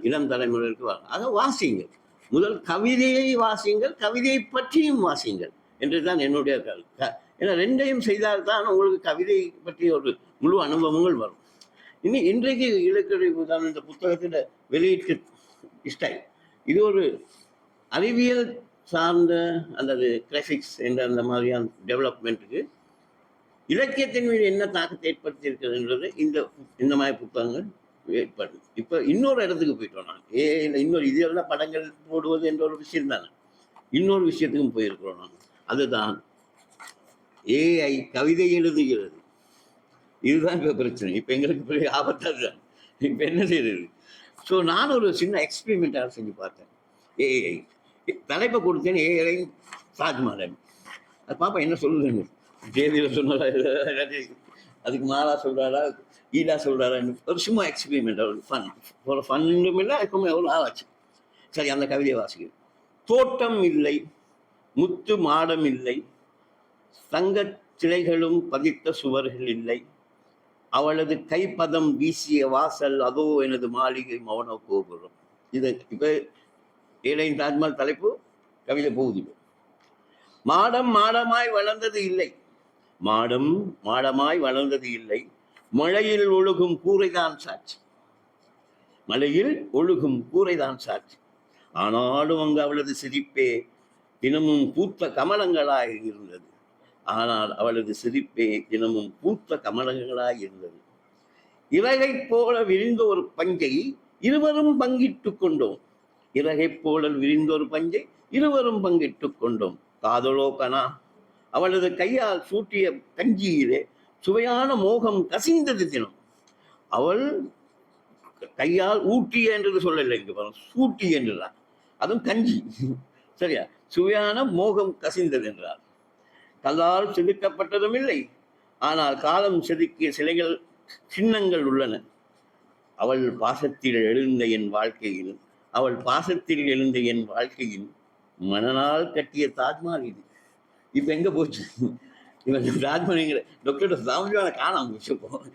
இளம் தலைமுறைகளுக்கு ஆக வாசிங்கள். முதல் கவிதையை வாசிங்கள், கவிதையை பற்றியும் வாசிங்கள் என்றுதான் என்னுடைய கருத்து. ஏன்னா ரெண்டையும் செய்தால்தான் உங்களுக்கு கவிதை பற்றிய ஒரு முழு அனுபவங்கள் வரும். இன்றைக்கு இலக்கிய தான் இந்த புத்தகத்தில் வெளியீட்டு ஸ்டைல் இது ஒரு அறிவியல் சார்ந்த அல்லது கிராஃபிக்ஸ் என்ற அந்த மாதிரியான டெவலப்மெண்ட்டுக்கு இலக்கியத்தின் மீது என்ன தாக்கத்தை ஏற்படுத்தி இருக்கிறதுன்றது இந்த மாதிரி புத்தகங்கள் ஏற்படும். இப்போ இன்னொரு இடத்துக்கு போயிட்டோம். நான் இன்னொரு இதெல்லாம் படங்கள் போடுவது என்ற ஒரு விஷயம் தானே, இன்னொரு விஷயத்துக்கும் போயிருக்கிறோம். நான் அதுதான் ஏஐ கவிதை எழுதுகிறது. இதுதான் இப்போ பிரச்சனை. இப்போ எங்களுக்கு பெரிய ஆபத்தாக தான். இப்போ என்ன செய்யறது? ஸோ நான் ஒரு சின்ன எக்ஸ்பெரிமெண்ட்டாக செஞ்சு பார்த்தேன். ஏஐ தலைப்பை கொடுத்தேன், ஏஐ தாஜ்மஹால். அது பாப்பா என்ன சொல்லுதுன்னு ஜேவியில் சொன்னாரா, அதுக்கு மாறா சொல்கிறாரா, ஈடா சொல்கிறாரான்னு ஒரு சும்மா எக்ஸ்பெரிமெண்ட், ஒரு ஃபன், ஒரு ஃபன்னும் இல்லை, அதுக்குமே எவ்வளோ ஆச்சு. சரி, அந்த கவிதையை வாசிக்கிறேன். தோட்டம் இல்லை, முத்து மாடம் இல்லை, தங்கச் சிலைகளும் பதித்த சுவர்கள் இல்லை, அவளது கைப்பதம் வீசிய வாசல் அதோ எனது மாளிகை மௌன கோபுரம். இது இப்போ ஏழையின் தாஜ்மஹால் தலைப்பு கவிதை போகுது. மாடம் மாடமாய் வளர்ந்தது இல்லை, மாடம் மாடமாய் வளர்ந்தது இல்லை, மழையில் ஒழுகும் கூரைதான் சாட்சி, மழையில் ஒழுகும் கூரைதான் சாட்சி. ஆனாலும் அங்கு அவளது சிரிப்பே தினமும் பூத்த கமலங்களாய் இருந்தது, ஆனால் அவளது சிரிப்பே தினமும் பூத்த கமலங்களாய் இருந்தது. இறகை போல விரிந்த ஒரு பஞ்சை இருவரும் பங்கிட்டு கொண்டோம், இறகை போல விரிந்த ஒரு பஞ்சை இருவரும் பங்கிட்டு கொண்டோம். காதலோ கனா, அவளது கையால் சூட்டிய கஞ்சியிலே சுவையான மோகம் கசிந்தது தினம். அவள் கையால் ஊட்டிய என்றது சொல்லலை, இங்கு சூட்டி என்றார், அதுவும் கஞ்சி. சரியா? சுவையான மோகம் கசிந்தது என்றார். கல்லால் செதுக்கப்பட்டதும் இல்லை, ஆனால் காலம் செதுக்கிய சிலைகள் சின்னங்கள் உள்ளன. அவள் பாசத்தில் எழுந்த என் வாழ்க்கையில், அவள் பாசத்தில் எழுந்த என் வாழ்க்கையில் மணனால் கட்டிய தாஜ்மஹால் இது. இப்ப எங்க போச்சு? இவன் தாஜ்மஹால் டாக்டர் சாமிஜான காணாம போச்சுப்போம்.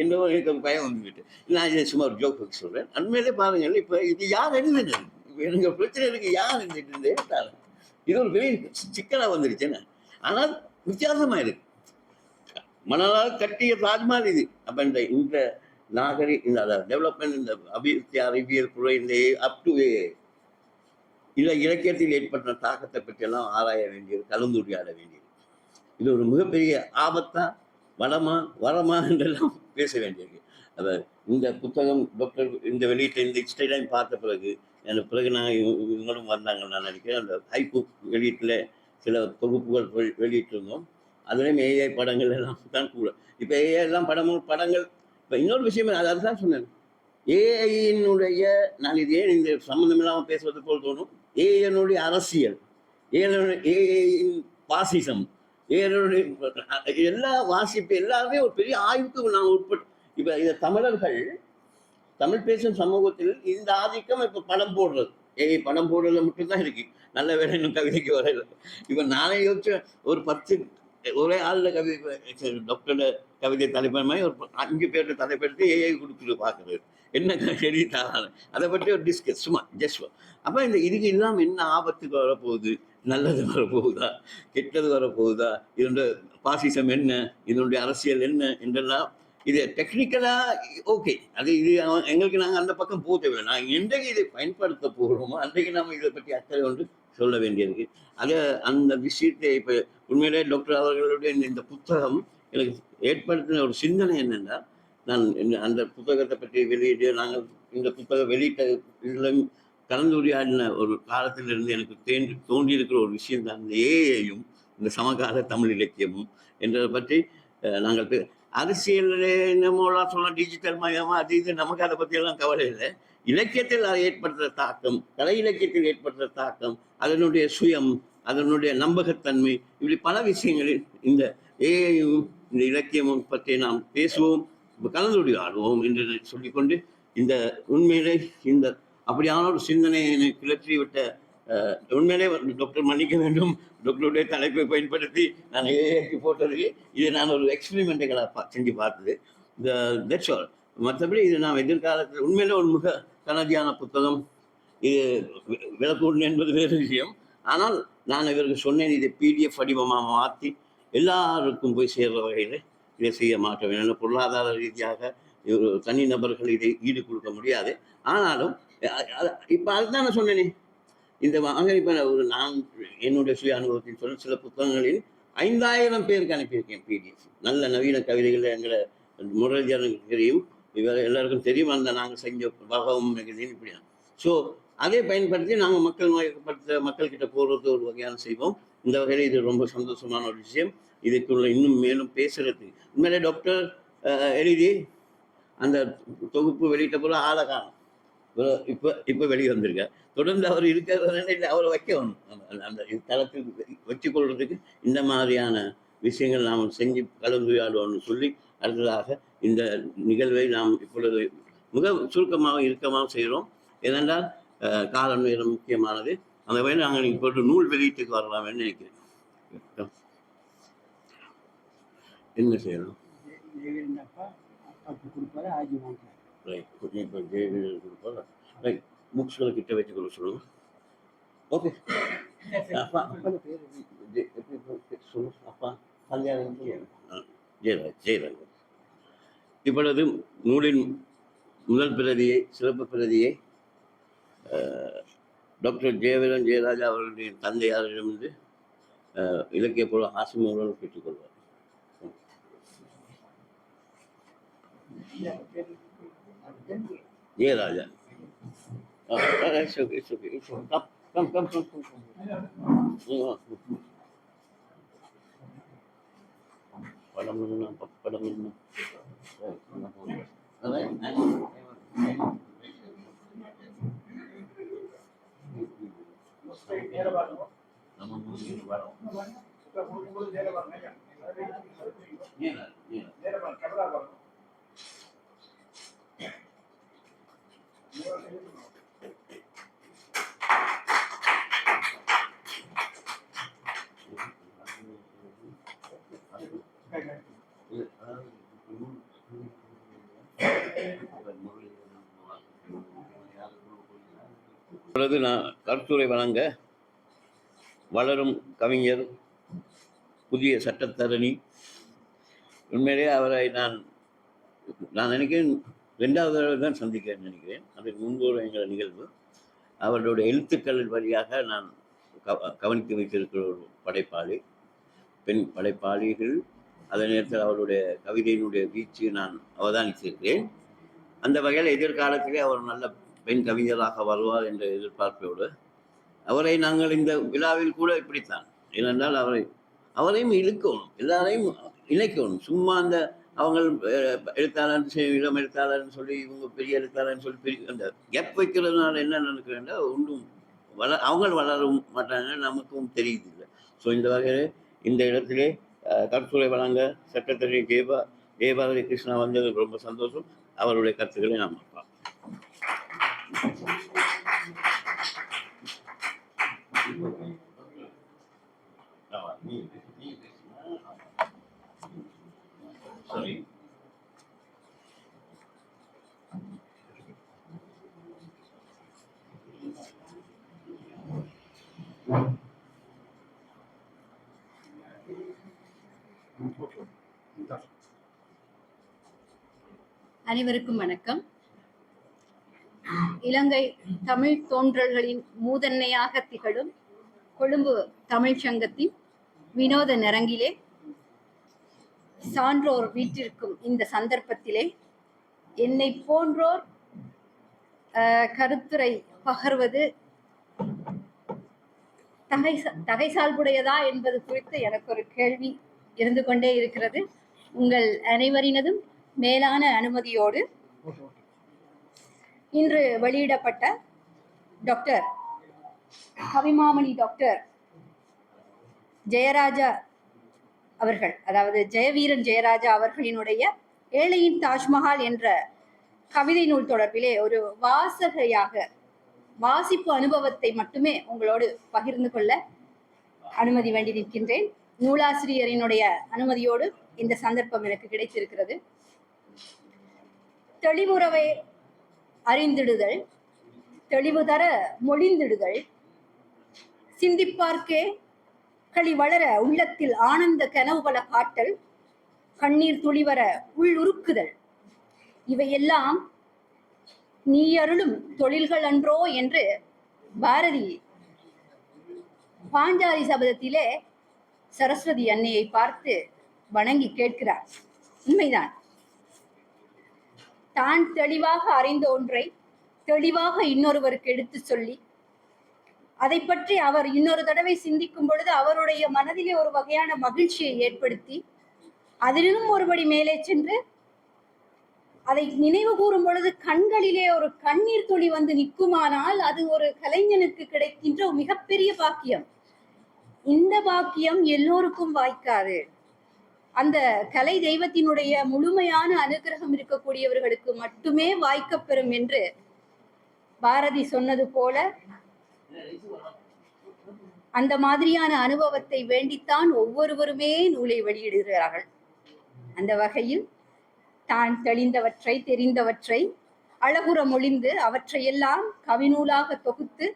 என்னவோ எனக்கு ஒரு பயம் வந்துக்கிட்டு. நான் இதை சும்மா ஒரு ஜோக்கு சொல்றேன். அண்மையிலே பாருங்கள், இப்ப இது யார் எழுதுனது? எனக்கு பிரச்சனை இருக்கு, யார் எழுதிட்டு எழுத்தாரு? இது ஒரு பெரிய சிக்கலா வந்துருச்சுன்னு. ஆனால் வித்தியாசமா இருக்கு. மணலால் கட்டிய தாஜ்மஹால் இது. அப்ப இந்த நாகரி இந்த டெவலப்மெண்ட், இந்த அபிவிருத்தி அறிவியல் துறை, இந்த அப் டு இல்லை இலக்கியத்தில் ஏற்பட்ட தாக்கத்தை பற்றியெல்லாம் ஆராய வேண்டியது, கலந்துரையாட வேண்டியது. இது ஒரு மிகப்பெரிய ஆபத்தா வரமா என்றெல்லாம் பேச வேண்டியது. அதை இந்த புத்தகம் டாக்டர் இந்த வெளியிட்ட இந்த ஸ்டைலையும் பார்த்த பிறகு நான் இவங்களும் வந்தாங்க நான் நினைக்கிறேன். அந்த ஹைபுக் வெளியீட்டில் சில தொகுப்புகள் வெளியிட்டிருந்தோம். அதுலேயும் ஏஐ படங்கள் எல்லாம் தான் கூட. இப்போ ஏஐ எல்லாம் படங்கள். இப்போ இன்னொரு விஷயம் அதுதான் சொன்னேன், ஏஐயினுடைய, நான் இது ஏன் இந்த சம்மந்தம் இல்லாமல் பேசுவது போல் தோணும், ஏஐனுடைய அரசியல், ஏஐயின் பாசிசம், ஏஐனுடைய எல்லா வாசிப்பு எல்லாமே ஒரு பெரிய ஆய்வுக்கு நான் உட்பட்டு. இப்போ இதை தமிழ் பேசும் சமூகத்தில் இந்த ஆதிக்கம் இப்போ படம் போடுறது, ஏஐ படம் போடுறதுல மட்டும்தான் இருக்கு. நல்ல வேலை இன்னும் கவிதைக்கு வரல. இப்போ நானே யோசிச்ச ஒரு 10 ஒரே ஆளில் டாக்டரோட கவிதை தலைப்பு மாதிரி ஒரு 5 பேர்கிட்ட தலைப்படுத்தி ஏஐ கொடுத்துட்டு பார்க்குறது என்ன சரி தராது, அதை பற்றி ஒரு டிஸ்கஸ் சும்மா ஜஸ்ட். அப்போ இதுக்கு இல்லாமல் என்ன ஆபத்துக்கு வரப்போகுது, நல்லது வரப்போகுதா, கெட்டது வரப்போகுதா, இதனுடைய பாசிசம் என்ன, இதனுடைய அரசியல் என்ன என்றெல்லாம் இது டெக்னிக்கலாக ஓகே. இது எங்களுக்கு நாங்கள் அந்த பக்கம் போக தேவையில்லை. நாங்கள் என்றைக்கு இதை பயன்படுத்த போகிறோமோ அன்றைக்கு நாம் இதை பற்றி அக்கறை ஒன்று சொல்ல வேண்டியிருக்கு. அந்த விஷயத்தை இப்போ உண்மையிலே டாக்டர் அவர்களுடைய இந்த புத்தகம் எனக்கு ஏற்படுத்தின ஒரு சிந்தனை என்னென்னா, நான் அந்த புத்தகத்தை பற்றி வெளியிட்டு நாங்கள் இந்த புத்தகம் வெளியிட்ட இதில் கலந்துரையாடின ஒரு காலத்திலிருந்து எனக்கு தோன்றியிருக்கிற ஒரு விஷயம் தான் இந்த ஏஐயும் இந்த சமகால தமிழ் இலக்கியமும் என்றதை பற்றி நாங்கள் அரசியலே என்னமோலாம் சொல்லலாம், டிஜிட்டல் மயமா அது இது, நமக்கு அதை பற்றியெல்லாம் கவலை இல்லை. இலக்கியத்தில் அதை ஏற்படுத்துகிற தாக்கம், கலை இலக்கியத்தில் ஏற்படுத்துகிற தாக்கம், அதனுடைய சுயம், அதனுடைய நம்பகத்தன்மை, இப்படி பல விஷயங்களில் இந்த ஏஐயும் இந்த இலக்கியமும் பற்றி நாம் பேசுவோம், கலந்துரையாடுவோம் என்று சொல்லிக்கொண்டு, இந்த உண்மையிலே இந்த அப்படியான ஒரு சிந்தனையை கிளற்றிவிட்ட உண்மையிலே டாக்டர் மன்னிக்க வேண்டும், டாக்டருடைய தலைப்பை பயன்படுத்தி நான் ஏஐக்கு போட்டது இது நான் ஒரு எக்ஸ்பெரிமெண்ட்டுகளை செஞ்சு பார்த்தது. இந்த தட்ஸ் ஆல். மற்றபடி இது நாம் எதிர்காலத்தில் உண்மையிலே ஒரு மிக கனதியான புத்தகம். இது விளக்கூடல் என்பது வேறு விஷயம். ஆனால் நான் இவருக்கு சொன்னேன், இதை PDF வடிவமாக மாற்றி எல்லாருக்கும் போய் சேர்ற வகையில் இதை செய்ய மாட்ட வேண்டும். பொருளாதார ரீதியாக தனிநபர்கள் இதை ஈடு கொடுக்க முடியாது. ஆனாலும் இப்போ அதுதான் நான் சொன்னேனே, இந்த இப்போ ஒரு நான் என்னுடைய சுய அனுபவத்தில் சொல்ல சில புத்தகங்களில் 5000 பேருக்கு அனுப்பியிருக்கேன் PDF. நல்ல நவீன கவிதைகள் எங்களை முரளிதரனுக்கு தெரியும், இவர் எல்லாருக்கும் தெரியும், அந்த நாங்கள் செஞ்ச பகவும் மேகசின் இப்படி. ஸோ அதை பயன்படுத்தி நாங்கள் மக்கள்கிட்ட போகிறது ஒரு வகையான செய்வோம். இந்த வகையில் இது ரொம்ப சந்தோஷமான ஒரு விஷயம். இதுக்குள்ள இன்னும் மேலும் பேசுறது உண்மையிலே டாக்டர் எழுதி அந்த தொகுப்பு வெளியிட்ட போல ஆளை காணும். இப்போ வெளியே வந்திருக்க தொடர்ந்து அவர் இருக்கிறதுனால அவரை வைக்கணும். அந்த தளத்தில் வச்சுக்கொள்றதுக்கு இந்த மாதிரியான விஷயங்கள் நாம் செஞ்சு கலந்துரையாடுவோம்னு சொல்லி அடுத்ததாக இந்த நிகழ்வை நாம் இப்பொழுது மிக சுருக்கமாக இறுக்கமாக செய்கிறோம். ஏனென்றால் காலம் நேரம் முக்கியமானது. அந்த வகையில் நாங்கள் இப்பொழுது நூல் வெளியீட்டுக்கு வரலாம்னு நினைக்கிறேன். என்ன செய்யணும்? ரைட், புக்ஸ்களை கிட்ட வச்சுக்கொள்ள சொல்லுங்க. ஓகே, அப்பா சொல்லு, அப்பா கல்யாணம் ஜெயராஜ். இப்பொழுது நூலின் முதல் பிரதியை, சிறப்பு பிரதியை டாக்டர் ஜெயவீரன் ஜெயராஜா அவர்களுடைய தந்தையாரிடமிருந்து இலக்கிய பொருள் ஆசிம் அவர்கள் பெற்றுக்கொள்வார். ஜெயராஜா, படம் நான் கருத்துரை வழங்க வளரும் கவிஞர், புதிய சட்டத்தரணி. உண்மையிலே அவரை நான் நினைக்கிறேன் 2வது தடவை தான் சந்திக்கிறேன்னு நினைக்கிறேன். அதுக்கு முன்பு எங்களை நிகழ்வு அவர்களுடைய எழுத்துக்கள் வழியாக நான் கவனித்து வைத்திருக்கிற ஒரு படைப்பாளி, பெண் படைப்பாளிகள். அதே நேரத்தில் அவருடைய கவிதையினுடைய வீச்சு நான் அவதானித்திருக்கிறேன். அந்த வகையில் எதிர்காலத்திலே அவர் நல்ல பெண் கவிஞராக வருவார் என்ற எதிர்பார்ப்போடு அவரை நாங்கள் இந்த விழாவில் கூட இப்படித்தான். ஏனென்றால் அவரையும் இழுக்கணும், எல்லாரையும் இணைக்கணும். சும்மா அந்த அவங்க எழுத்தாளர் இளம் எழுத்தாளர்னு சொல்லி இவங்க பெரிய எழுத்தாளர்னு சொல்லி அந்த கேப் வைக்கிறதுனால என்ன நினைக்கிறேன்னா ஒன்றும் அவங்க வளரவும் மாட்டாங்க, நமக்கும் தெரியுது இல்லை. ஸோ இந்த வகையில் இந்த இடத்திலே கருத்துரை வழங்க சட்டத்தரணி ஜெயபாரதி கிருஷ்ணா வந்தது ரொம்ப சந்தோஷம். அவருடைய கருத்துக்களை நாம் பார்ப்போம். சரி, அனைவருக்கும் வணக்கம். இலங்கை தமிழ் தோன்றல்களின் மூதன்னையாக திகழும் கொழும்பு தமிழ் சங்கத்தின் வினோத நரங்கிலே சான்றோர் வீற்றிருக்கும் இந்த சந்தர்ப்பத்திலே என்னை போன்றோர் கருத்துரை பகர்வது தகைசால்புடையதா என்பது குறித்து எனக்கு ஒரு கேள்வி இருந்து கொண்டே இருக்கிறது. உங்கள் அனைவரினதும் மேலான அனுமதியோடு இன்று வெளியிடப்பட்ட டாக்டர் கவிமாமணி டாக்டர் ஜெயராஜா அவர்கள், அதாவது ஜெயவீரன் ஜெயராஜா அவர்களினுடைய ஏழையின் தாஜ்மஹால் என்ற கவிதை நூல் தொடர்பிலே ஒரு வாசகையாக வாசிப்பு அனுபவத்தை மட்டுமே உங்களோடு பகிர்ந்து கொள்ள அனுமதி வேண்டி நிற்கின்றேன். நூலாசிரியரினுடைய அனுமதியோடு இந்த சந்தர்ப்பம் எனக்கு கிடைத்திருக்கிறது. தெளிவுறவை அறிந்திடுதல், தெளிவு தர மொழிந்திடுதல், சிந்திப்பார்க்கே களி வளர உள்ளத்தில் ஆனந்த கனவு பல காட்டல், கண்ணீர் துளிவர உள்ளுருக்குதல், இவையெல்லாம் நீ அருளும் தொழில்கள் அன்றோ என்று பாரதி பாஞ்சாலி சபதத்திலே சரஸ்வதி அன்னையை பார்த்து வணங்கி கேட்கிறார். உண்மைதான். தான் தெளிவாக அறிந்த ஒன்றை தெளிவாக இன்னொருவருக்கு எடுத்து சொல்லி அதை பற்றி அவர் இன்னொரு தடவை சிந்திக்கும் பொழுது அவருடைய மனதிலே ஒரு வகையான மகிழ்ச்சியை ஏற்படுத்தி அதிலும் ஒருபடி மேலே சென்று அதை நினைவு கூறும் பொழுது கண்களிலே ஒரு கண்ணீர் துளி வந்து நிற்குமானால் அது ஒரு கலைஞனுக்கு கிடைக்கின்ற ஒரு மிகப்பெரிய பாக்கியம். இந்த பாக்கியம் எல்லோருக்கும் வாய்க்காது. அந்த கலை தெய்வத்தினுடைய முழுமையான அனுகிரகம் இருக்கக்கூடியவர்களுக்கு மட்டுமே வாய்க்கப்பெறும் என்று பாரதி சொன்னது போல அந்த மாதிரியான அனுபவத்தை வேண்டித்தான் ஒவ்வொருவருமே நூலை வெளியிடுகிறார்கள். அந்த வகையில் தான் தெளிந்தவற்றை தெரிந்தவற்றை அழகுற மொழிந்து அவற்றையெல்லாம் கவிநூலாக தொகுத்து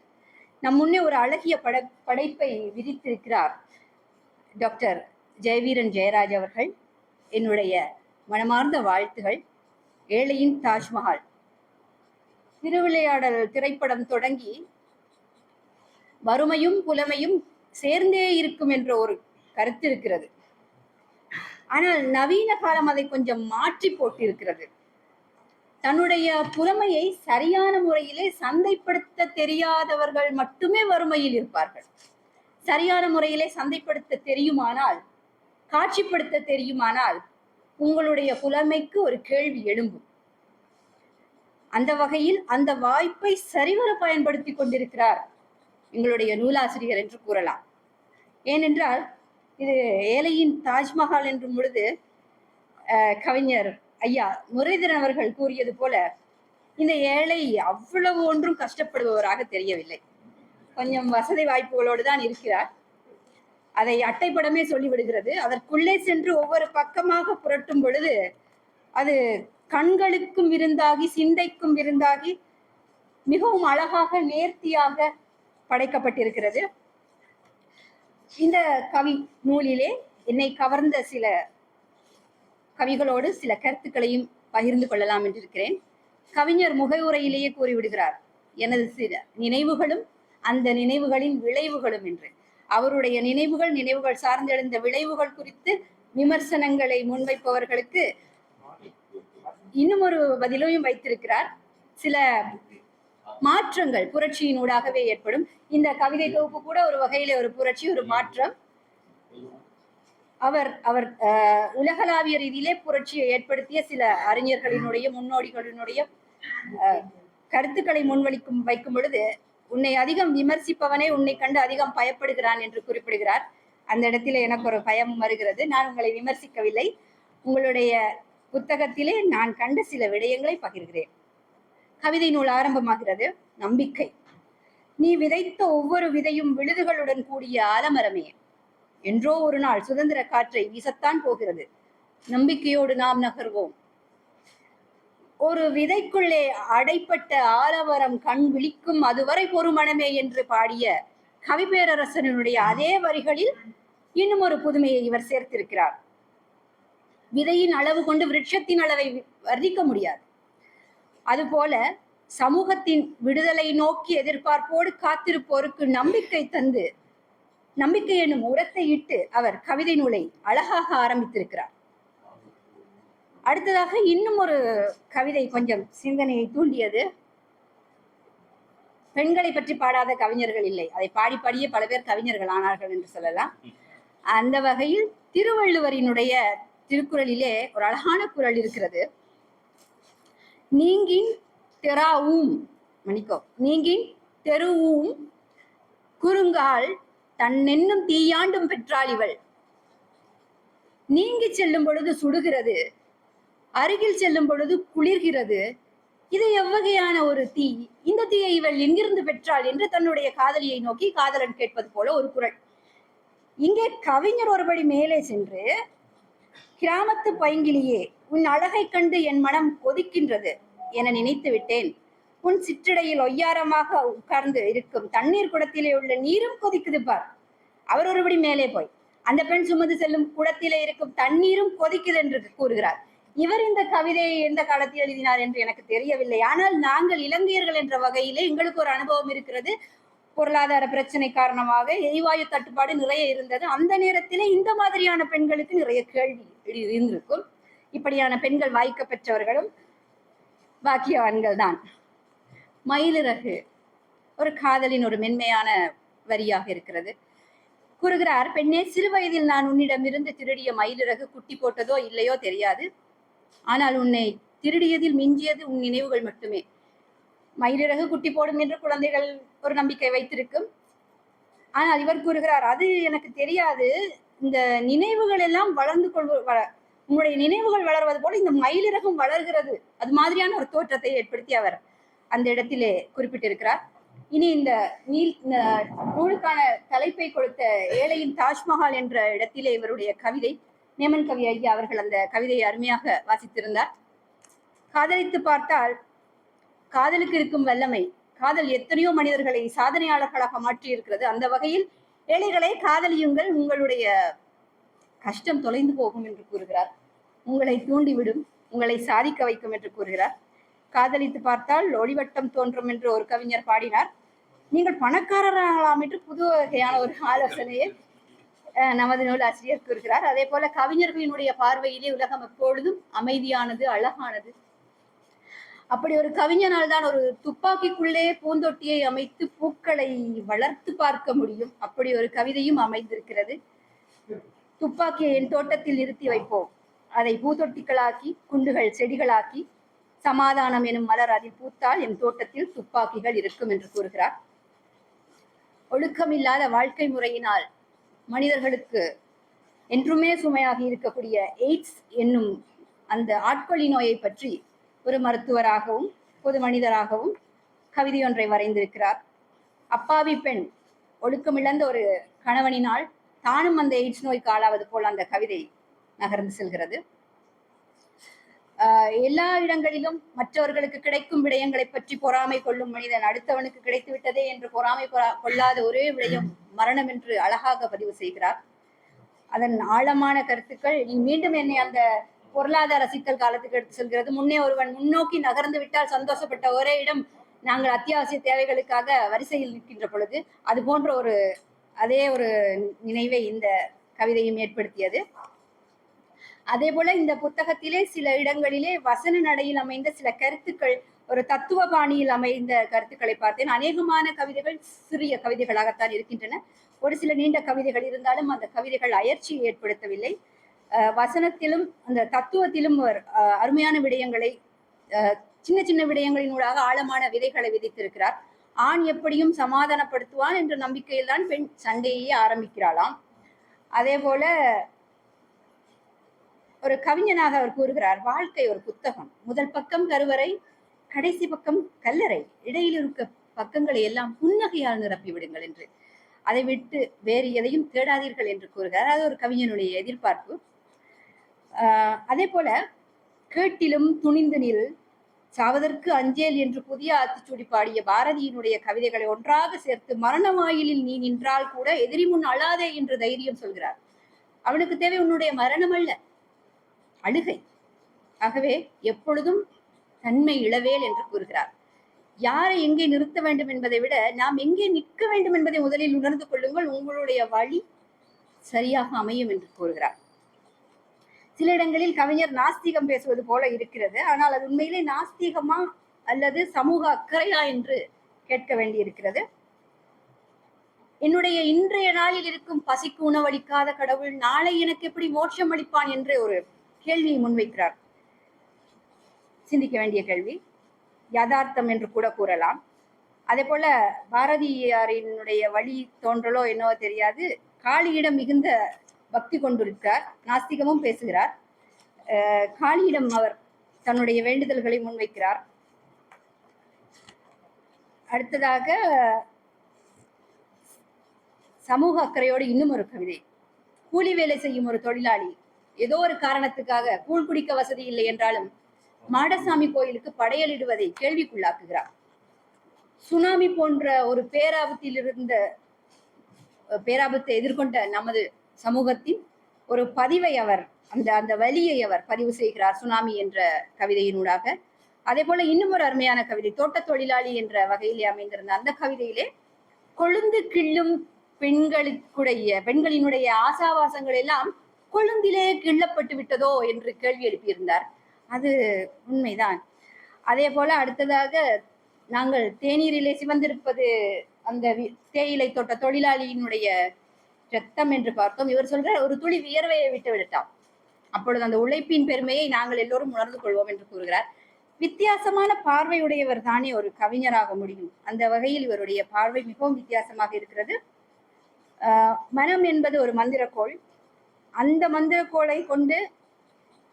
நம் முன்னே ஒரு அழகிய படைப்பை விதித்திருக்கிறார் டாக்டர் ஜெயவீரன் ஜெயராஜ் அவர்கள். என்னுடைய மனமார்ந்த வாழ்த்துகள். ஏழையின் தாஜ்மஹால் திருவிளையாடல் திரைப்படம் தொடங்கி வறுமையும் புலமையும் சேர்ந்தே இருக்கும் என்ற ஒரு கருத்து இருக்கிறது. ஆனால் நவீன காலம் அதை கொஞ்சம் மாற்றி போட்டிருக்கிறது. தன்னுடைய புலமையை சரியான முறையிலே சந்தைப்படுத்த தெரியாதவர்கள் மட்டுமே வறுமையில் இருப்பார்கள். சரியான முறையிலே சந்தைப்படுத்த தெரியுமானால், காட்சிப்படுத்த தெரியுமானால் உங்களுடைய புலமைக்கு ஒரு கேள்வி எழும்பும். அந்த வகையில் அந்த வாய்ப்பை சரிவர பயன்படுத்தி கொண்டிருக்கிறார் எங்களுடைய நூலாசிரியர் என்று கூறலாம். ஏனென்றால் இது ஏழையின் தாஜ்மஹால் என்றும் பொழுது கவிஞர் ஐயா முரளிதரன் அவர்கள் கூறியது போல இந்த ஏழை அவ்வளவு ஒன்றும் கஷ்டப்படுபவராக தெரியவில்லை. கொஞ்சம் வசதி வாய்ப்புகளோடு தான் இருக்கிறார். அதை அட்டைப்படமே சொல்லிவிடுகிறது. அதற்குள்ளே சென்று ஒவ்வொரு பக்கமாக புரட்டும் பொழுது அது கண்களுக்கும் விருந்தாகி சிந்தைக்கும் விருந்தாகி மிகவும் அழகாக நேர்த்தியாக படைக்கப்பட்டிருக்கிறது. இந்த கவி நூலிலே என்னை கவர்ந்த சில கவிகளோடு சில கருத்துக்களையும் பகிர்ந்து கொள்ளலாம் என்றிருக்கிறேன். கவிஞர் முகவுரையிலேயே கூறிவிடுகிறார், எனது சில நினைவுகளும் அந்த நினைவுகளின் விளைவுகளும் என்று. அவருடைய நினைவுகள் சார்ந்தெழுந்த விளைவுகள் குறித்து விமர்சனங்களை முன்வைப்பவர்களுக்கு இன்னும் ஒரு பதிலையும் வைத்திருக்கிறார். சில மாற்றங்கள் புரட்சியினூடாகவே ஏற்படும். இந்த கவிதை தொகுப்பு கூட ஒரு வகையிலே ஒரு புரட்சி, ஒரு மாற்றம். அவர் அவர் உலகளாவிய ரீதியிலே புரட்சியை ஏற்படுத்திய சில அறிஞர்களினுடைய முன்னோடிகளினுடைய கருத்துக்களை வைக்கும் பொழுது உன்னை அதிகம் விமர்சிப்பவனே உன்னை கண்டு அதிகம் பயப்படுகிறான் என்று குறிப்பிடுகிறார். அந்த இடத்திலே எனக்கு ஒரு பயம் வருகிறது. நான் உங்களை விமர்சிக்கவில்லை. உங்களுடைய புத்தகத்திலே நான் கண்ட சில விடயங்களை பகிர்கிறேன். கவிதை நூல் ஆரம்பமாகிறது. நம்பிக்கை. நீ விதைத்த ஒவ்வொரு விதையும் விழுதுகளுடன் கூடிய ஆலமரமே. என்றோ ஒரு நாள் சுதந்திர காற்றை வீசத்தான் போகிறது. நம்பிக்கையோடு நாம் நகர்வோம். ஒரு விதைக்குள்ளே அடைப்பட்ட ஆலமரம் கண் விழிக்கும் அதுவரை பொறுமனமே என்று பாடிய கவிப்பேரரசனுடைய அதே வரிகளில் இன்னும் ஒரு புதுமையை இவர் சேர்த்திருக்கிறார். விதையின் அளவு கொண்டு விருட்சத்தின் அளவை வர்ணிக்க முடியாது. அதுபோல சமூகத்தின் விடுதலை நோக்கி எதிர்பார்ப்போடு காத்திருப்போருக்கு நம்பிக்கை தந்து நம்பிக்கை என்னும் உரத்தை இட்டு அவர் கவிதை நூலை அழகாக ஆரம்பித்திருக்கிறார். அடுத்ததாக இன்னும் ஒரு கவிதை கொஞ்சம் சிந்தனையை தூண்டியது. பெண்களை பற்றி பாடாத கவிஞர்கள் இல்லை. அதை பாடி பாடியே பல பேர் கவிஞர்கள் ஆனார்கள் என்று சொல்லலாம். அந்த வகையில் திருவள்ளுவரினுடைய திருக்குறளிலே ஒரு அழகான குறள் இருக்கிறது. நீங்கின் தெராவும் நீங்கின் தெருவும் குறுங்கால் தன்னென்னும் தீயாண்டும் பெற்றாள் இவள். நீங்கி செல்லும் பொழுது சுடுகிறது, அருகில் செல்லும் பொழுது குளிர்கிறது. இது எவ்வகையான ஒரு தீ? இந்த தீயை இவள் எங்கிருந்து பெற்றாள் என்று தன்னுடைய காதலியை நோக்கி காதலன் கேட்பது போல ஒரு குறள். இங்கே கவிஞர் ஒருபடி மேலே சென்று, கிராமத்து பைங்கிலியே, உன் அழகை கண்டு என் மனம் கொதிக்கின்றது என நினைத்து விட்டேன். உன் சிற்றிடையில் ஒய்யாரமாக உட்கார்ந்து இருக்கும் தண்ணீர் குடத்திலே உள்ள நீரும் கொதிக்குது பார். அவர் ஒருபடி மேலே போய் அந்த பெண் சுமந்து செல்லும் குடத்திலே இருக்கும் தண்ணீரும் கொதிக்குது என்று கூறுகிறார். இவர் இந்த கவிதையை எந்த காலத்தில் எழுதினார் என்று எனக்கு தெரியவில்லை. ஆனால் நாங்கள் இலங்கையர்கள் என்ற வகையிலே எங்களுக்கு ஒரு அனுபவம் இருக்கிறது. பொருளாதார பிரச்சனை காரணமாக எரிவாயு தட்டுப்பாடு நிறைய இருந்தது. அந்த நேரத்திலே இந்த மாதிரியான பெண்களுக்கு நிறைய கேள்வி இருந்திருக்கும். இப்படியான பெண்கள் வாய்க்க பெற்றவர்களும் பாக்கியவான்கள் தான். மயிலிறகு ஒரு காதலின் ஒரு மென்மையான வரியாக இருக்கிறது. கூறுகிறார், பெண்ணே, சிறு வயதில் நான் உன்னிடமிருந்து திருடிய மயிலிறகு குட்டி போட்டதோ இல்லையோ தெரியாது. ஆனால் உன்னை திருடியதில் மிஞ்சியது உன் நினைவுகள் மட்டுமே. மயிலிறகு குட்டி போடும் என்று குழந்தைகள் ஒரு நம்பிக்கை வைத்திருக்கும். ஆனால் இவர் கூறுகிறார், அது எனக்கு தெரியாது. இந்த நினைவுகள் எல்லாம் வளர்ந்து உங்களுடைய நினைவுகள் வளர்வது போல இந்த மயிலிறகும் வளர்கிறது. அது மாதிரியான ஒரு தோற்றத்தை ஏற்படுத்தி அவர் அந்த இடத்திலே குறிப்பிட்டிருக்கிறார். இனி இந்த நூலுக்கான தலைப்பை கொடுத்த ஏழையின் தாஜ்மஹால் என்ற இடத்திலே இவருடைய கவிதை, நேமன் கவி ஐயா அவர்கள் அந்த கவிதையை அருமையாக வாசித்திருந்தார். காதலித்து பார்த்தால் காதலுக்கு இருக்கும் வல்லமை, காதல் எத்தனையோ மனிதர்களை சாதனையாளர்களாக மாற்றி இருக்கிறது. அந்த வகையில் ஏழைகளை காதலியுங்கள், உங்களுடைய கஷ்டம் தொலைந்து போகும் என்று கூறுகிறார். உங்களை தூண்டிவிடும், உங்களை சாதிக்க வைக்கும் என்று கூறுகிறார். காதலித்து பார்த்தால் ஒளிவட்டம் தோன்றும் என்று ஒரு கவிஞர் பாடினார். நீங்கள் பணக்காரராகலாம் என்று புது வகையான ஒரு ஆலோசனையை நமது நூலாசிரியர் கூறுகிறார். அதே போல கவிஞர்களினுடைய பார்வையிலே உலகம் எப்பொழுதும் அமைதியானது, அழகானது. அப்படி ஒரு கவிஞனால் தான் ஒரு துப்பாக்கிக்குள்ளே பூந்தொட்டியை அமைத்து பூக்களை வளர்த்து பார்க்க முடியும். அப்படி ஒரு கவிதையும் அமைந்திருக்கிறது. துப்பாக்கியை என் தோட்டத்தில் நிறுத்தி வைப்போம், அதை பூத்தொட்டிகளாக்கி குண்டுகள் செடிகளாக்கி சமாதானம் எனும் மலர் அதில் பூத்தால் என் தோட்டத்தில் துப்பாக்கிகள் இருக்கும் என்று கூறுகிறார். ஒழுக்கமில்லாத வாழ்க்கை முறையினால் மனிதர்களுக்கு என்றுமே சுமையாகி இருக்கக்கூடிய எய்ட்ஸ் என்னும் அந்த ஆட்கொள்ளி நோயை பற்றி ஒரு மருத்துவராகவும் பொது மனிதராகவும் கவிதை ஒன்றை வரைந்திருக்கிறார். அப்பாவி பெண் ஒழுக்கமிழந்த ஒரு கணவனினால் தானும் அந்த எய்ட்ஸ் நோய்க்கு ஆளாவது போல் அந்த கவிதை நகர்ந்து செல்கிறது. எல்லா இடங்களிலும் மற்றவர்களுக்கு கிடைக்கும் விடயங்களை பற்றி பொறாமை கொள்ளும் மனிதன் அடுத்தவனுக்கு கிடைத்து விட்டதே என்று பொறாமை கொள்ளாத ஒரே விடயம் மரணம் என்று அழகாக பதிவு செய்கிறார். அதன் ஆழமான கருத்துக்கள் மீண்டும் என்னை அந்த பொருளாதார சிக்கல் காலத்துக்கு எடுத்து செல்கிறது. முன்னே ஒருவன் முன்னோக்கி நகர்ந்து விட்டால் சந்தோஷப்பட்ட ஒரே இடம் நாங்கள் அத்தியாவசிய தேவைகளுக்காக வரிசையில் நிற்கின்ற பொழுது அது போன்ற அதே ஒரு நினைவை இந்த கவிதையும் ஏற்படுத்தியது. அதே போல இந்த புத்தகத்திலே சில இடங்களிலே வசன நடையில் அமைந்த சில கருத்துக்கள், ஒரு தத்துவ பாணியில் அமைந்த கருத்துக்களை பார்த்தேன். அநேகமான கவிதைகள் சிறிய கவிதைகளாகத்தான் இருக்கின்றன. ஒரு சில நீண்ட கவிதைகள் இருந்தாலும் அந்த கவிதைகள் அயற்சியை ஏற்படுத்தவில்லை. வசனத்திலும் அந்த தத்துவத்திலும் அருமையான விடயங்களை, சின்ன சின்ன விடயங்களினூடாக ஆழமான விதைகளை விதித்திருக்கிறார். ஆண் எப்படியும் சமாதானப்படுத்துவான் என்ற நம்பிக்கையில் தான் பெண் சண்டையே ஆரம்பிக்கிறாளாம். அதே போல ஒரு கவிஞனாக அவர் கூறுகிறார், வாழ்க்கை ஒரு புத்தகம், முதல் பக்கம் கருவறை, கடைசி பக்கம் கல்லறை, இடையில் இருக்க பக்கங்களை எல்லாம் புன்னகையால் நிரப்பி விடுங்கள் என்று. அதை விட்டு வேறு எதையும் தேடாதீர்கள் என்று கூறுகிறார். அது ஒரு கவிஞனுடைய எதிர்பார்ப்பு. அதே போல கேட்டிலும் துணிந்து நில், சாவதற்கு அஞ்சேல் என்று புதிய ஆத்திச்சூடி பாடிய பாரதியினுடைய கவிதைகளை ஒன்றாக சேர்த்து மரண வாயிலில் நீ நின்றால் கூட எதிரி முன் அழாதே என்று தைரியம் சொல்கிறார். அவனுக்கு தேவை உன்னுடைய மரணம் அல்ல, அழுகை. ஆகவே எப்பொழுதும் தன்மை இளவேல் என்று கூறுகிறார். யாரை எங்கே நிறுத்த வேண்டும் என்பதை விட நாம் எங்கே நிற்க வேண்டும் என்பதை முதலில் உணர்ந்து கொள்ளுங்கள், உங்களுடைய வழி சரியாக அமையும் என்று கூறுகிறார். சில இடங்களில் கவிஞர் நாஸ்திகம் பேசுவது போல இருக்கிறது. ஆனால் அது உண்மையிலே நாஸ்திகமா அல்லது சமூக அக்கறையா என்று கேட்க வேண்டி இருக்கிறது. என்னுடைய இன்றைய நாளில் இருக்கும் பசிக்கு உணவளிக்காத கடவுள் நாளை எனக்கு எப்படி மோட்சம் அளிப்பான் என்று ஒரு கேள்வியை முன்வைக்கிறார். சிந்திக்க வேண்டிய கேள்வி, யதார்த்தம் என்று கூட கூறலாம். அதே போல பாரதியாரினுடைய வழி தோன்றலோ என்னவோ தெரியாது, காளியிடம் மிகுந்த பக்தி கொண்டிருக்கிறார், நாஸ்திகமும் பேசுகிறார். காளியிடம் அவர் தன்னுடைய வேண்டுதல்களை முன்வைக்கிறார். அடுத்ததாக சமூக அக்கறையோடு இன்னும் ஒரு கவிதை. கூலி வேலை செய்யும் ஒரு தொழிலாளி ஏதோ ஒரு காரணத்துக்காக கூழ் குடிக்க வசதி இல்லை என்றாலும் மாடசாமி கோயிலுக்கு படையலிடுவதை கேள்விக்குள்ளாக்குகிறார். சுனாமி போன்ற ஒரு பேராபத்தை எதிர்கொண்ட நமது சமூகத்தின் ஒரு பதிவை அவர் அந்த வலியை அவர் பதிவு செய்கிறார் சுனாமி என்ற கவிதையினூடாக. அதே போல இன்னும் ஒரு அருமையான கவிதை, தோட்ட தொழிலாளி என்ற வகையிலே அமைந்திருந்த அந்த கவிதையிலே கொழுந்து கிள்ளும் பெண்களினுடைய ஆசாவாசங்கள் எல்லாம் கொழுந்திலே கிள்ளப்பட்டு விட்டதோ என்று கேள்வி எழுப்பியிருந்தார். அது உண்மைதான். அதே போல அடுத்ததாக நாங்கள் தேநீரிலே சிவந்திருப்பது அந்த தேயிலை தோட்ட தொழிலாளியினுடைய ரத்தம் என்று பார்த்தோம். இவர் சொல்ற ஒரு துளி வியர்வையை விட்டு விட்டான், அப்பொழுது அந்த உழைப்பின் பெருமையை நாங்கள் எல்லோரும் உணர்ந்து கொள்வோம் என்று கூறுகிறார். வித்தியாசமான பார்வையுடையவர் தானே ஒரு கவிஞராக முடியும். அந்த வகையில் இவருடைய பார்வை மிகவும் வித்தியாசமாக இருக்கிறது. மனம் என்பது ஒரு மந்திரக்கோள். அந்த மந்திரக்கோளை கொண்டு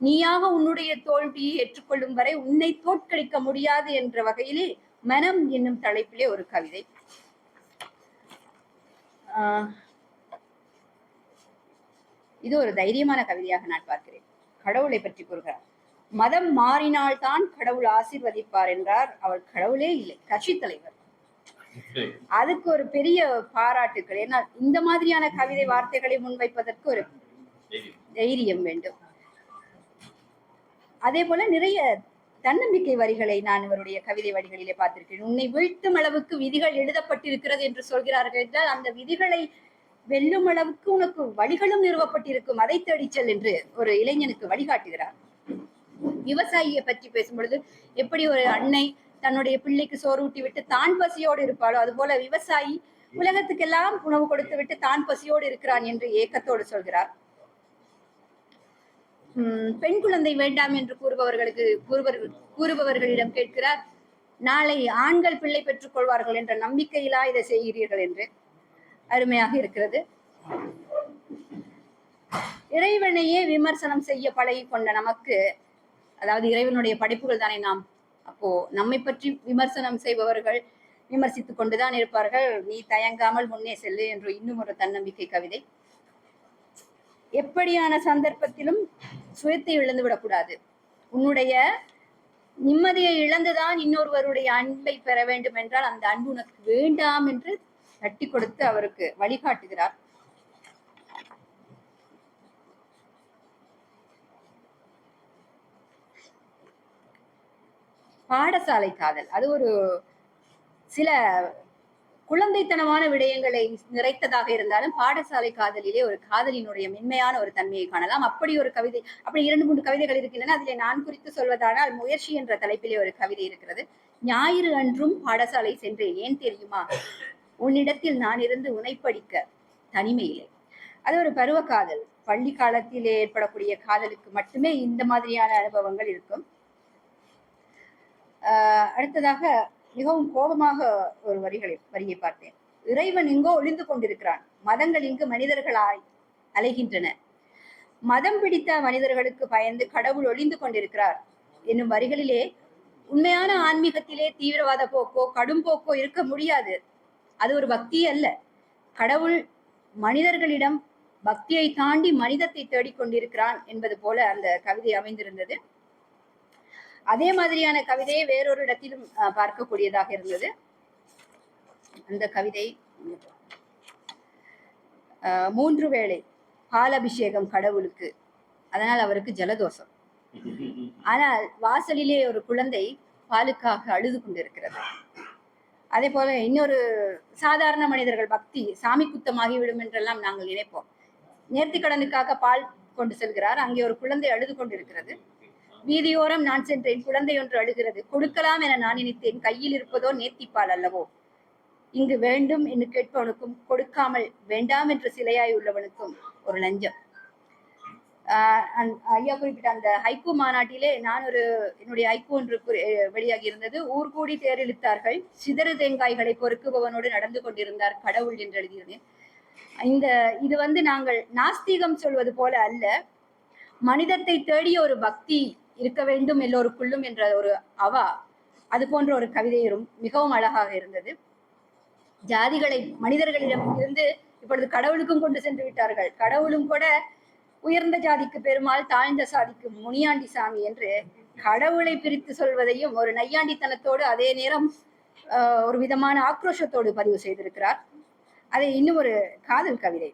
நீயாக உன்னுடைய தோல்வியை ஏற்றுக்கொள்ளும் வரை உன்னை தோற்கடிக்க முடியாது என்ற வகையிலே மனம் என்னும் தலைப்பிலே ஒரு கவிதை. இது ஒரு தைரியமான கவிதையாக நான் பார்க்கிறேன். கடவுளை பற்றி கூறுகிறார். மதம் மாறினால்தான் கடவுள் ஆசீர்வதிப்பார் என்றார். அவள் கடவுளே இல்லை, கட்சி தலைவர். அதுக்கு ஒரு பெரிய பாராட்டுக்கள். ஏன்னா இந்த மாதிரியான கவிதை வார்த்தைகளை முன்வைப்பதற்கு ஒரு தைரியம் வேண்டும். அதே போல நிறைய தன்னம்பிக்கை வரிகளை நான் இவருடைய கவிதை வரிகளிலே பார்த்திருக்கிறேன். உன்னை வீழ்த்தும் அளவுக்கு விதிகள் எழுதப்பட்டிருக்கிறது என்று சொல்கிறார்கள் என்றால் அந்த விதிகளை வெல்லும் அளவுக்கு உனக்கு வழிகளும் நிறுவப்பட்டிருக்கும், அதை தேடிச்சல் என்று ஒரு இளைஞனுக்கு வழிகாட்டுகிறார். விவசாயியை பற்றி பேசும் பொழுது எப்படி ஒரு அன்னை தன்னுடைய பிள்ளைக்கு சோறு ஊட்டி விட்டு தான் பசியோடு இருப்பாளோ அதுபோல விவசாயி உலகத்துக்கெல்லாம் உணவு கொடுத்து விட்டு தான் பசியோடு இருக்கிறான் என்று ஏக்கத்தோடு சொல்கிறார். பெண் குழந்தை வேண்டாம் என்று கூறுபவர்களிடம் கேட்கிறார், நாளை ஆண்கள் பிள்ளை பெற்றுக் கொள்வார்கள் என்ற நம்பிக்கையிலா இதை செய்கிறீர்கள் என்று. அருமையாக இருக்கிறது. இறைவனையே விமர்சனம் செய்ய பழகி கொண்ட நமக்கு, அதாவது இறைவனுடைய படைப்புகள் தானே நாம், அப்போ நம்மை பற்றி விமர்சனம் செய்பவர்கள் விமர்சித்துக் கொண்டுதான் இருப்பார்கள். நீ தயங்காமல் முன்னே செல்லு என்று இன்னும் ஒரு தன்னம்பிக்கை கவிதை. எப்படியான சந்தர்ப்பத்திலும் சுயத்தை இழந்து விடக்கூடாது. உன்னுடைய நிம்மதியை இழந்துதான் இன்னொருவருடைய அன்பை பெற வேண்டும் என்றால் அந்த அன்பு உனக்கு வேண்டாம் என்று தட்டி கொடுத்து அவருக்கு வழிகாட்டுகிறார். பாடசாலை காதல், அது ஒரு சில குழந்தைத்தனமான விடயங்களை நிறைத்ததாக இருந்தாலும் பாடசாலை காதலிலே ஒரு காதலினுடைய மென்மையான ஒரு தன்மையை காணலாம். அப்படி ஒரு கவிதை, அப்படி 2-3 கவிதைகள் இருக்கின்றன. அதிலே நான் குறித்து சொல்வதானால் முயற்சி என்ற தலைப்பிலே ஒரு கவிதை இருக்கிறது. ஞாயிறு அன்றும் பாடசாலை சென்றேன், ஏன் தெரியுமா? உன்னிடத்தில் நான் இருந்து உனை படிக்க தனிமையிலே. அது ஒரு பருவ காதல். பள்ளி காலத்திலே ஏற்படக்கூடிய காதலுக்கு மட்டுமே இந்த மாதிரியான அனுபவங்கள் இருக்கும். அடுத்ததாக மிகவும் கோபமாக ஒரு வரியை பார்த்தேன். இறைவன் எங்கோ ஒளிந்து கொண்டிருக்கிறான், மதங்கள் இங்கு மனிதர்களாய் அலைகின்றன. மதம் பிடித்த மனிதர்களுக்கு பயந்து கடவுள் ஒளிந்து கொண்டிருக்கிறார் என்னும் வரிகளிலே உண்மையான ஆன்மீகத்திலே தீவிரவாத போக்கோ கடும் போக்கோ இருக்க முடியாது. அது ஒரு பக்தி அல்ல. கடவுள் மனிதர்களிடம் பக்தியை தாண்டி மனிதத்தை தேடிக்கொண்டிருக்கிறான் என்பது போல அந்த கவிதை அமைந்திருந்தது. அதே மாதிரியான கவிதையை வேறொரு இடத்திலும் பார்க்கக்கூடியதாக இருந்தது. அந்த கவிதை 3 வேளை பால் அபிஷேகம் கடவுளுக்கு, அதனால் அவருக்கு ஜலதோஷம். ஆனால் வாசலிலே ஒரு குழந்தை பாலுக்காக அழுது கொண்டிருக்கிறது. அதே போல இன்னொரு சாதாரண மனிதர்கள் பக்தி சாமி குத்தமாகிவிடும் என்றெல்லாம் நாங்கள் நினைப்போம். நேர்த்திக்கடனுக்காக பால் கொண்டு செல்கிறார். அங்கே ஒரு குழந்தை அழுது கொண்டிருக்கிறது. வீதியோரம் நான் சென்றேன், குழந்தை ஒன்று அழுகிறது. கொடுக்கலாம் என நான் நினைத்தேன், கையில் இருப்பதோ நேர்த்திப்பால் அல்லவோ. இங்கு வேண்டும் என்று கேட்பவனுக்கும் கொடுக்காமல் வேண்டாம் என்று சிலையாய் உள்ளவனுக்கும் ஒரு லஞ்சம். ஐயா குறிப்பிட்ட அந்த ஹைக்கூ மாநாட்டிலே நான் என்னுடைய ஹைக்கூ ஒன்று வெளியாகி இருந்தது. ஊர் கூடி தேரிழுத்தார்கள், சிதறு தேங்காய்களை பொறுக்குபவனோடு நடந்து கொண்டிருந்தார் கடவுள் என்று எழுதியிருந்தேன். இது நாங்கள் நாஸ்திகம் சொல்வது போல அல்ல, மனிதத்தை தேடிய ஒரு பக்தி இருக்க வேண்டும் எல்லோருக்குள்ளும் என்ற ஒரு அவா, அது போன்ற ஒரு கவிதையும் மிகவும் அழகாக இருந்தது. ஜாதிகளை மனிதர்களிடம் இருந்து இப்பொழுது கடவுளுக்கும் கொண்டு சென்று விட்டார்கள். கடவுளும் கூட உயர்ந்த ஜாதிக்கு பெருமாள், தாழ்ந்த சாதிக்கு முனியாண்டி சாமி என்று கடவுளை பிரித்து சொல்வதையும் ஒரு நையாண்டித்தனத்தோடு அதே நேரம் ஒரு விதமான ஆக்ரோஷத்தோடு பதிவு செய்திருக்கிறார். அதை இன்னும் ஒரு காதல் கவிதை.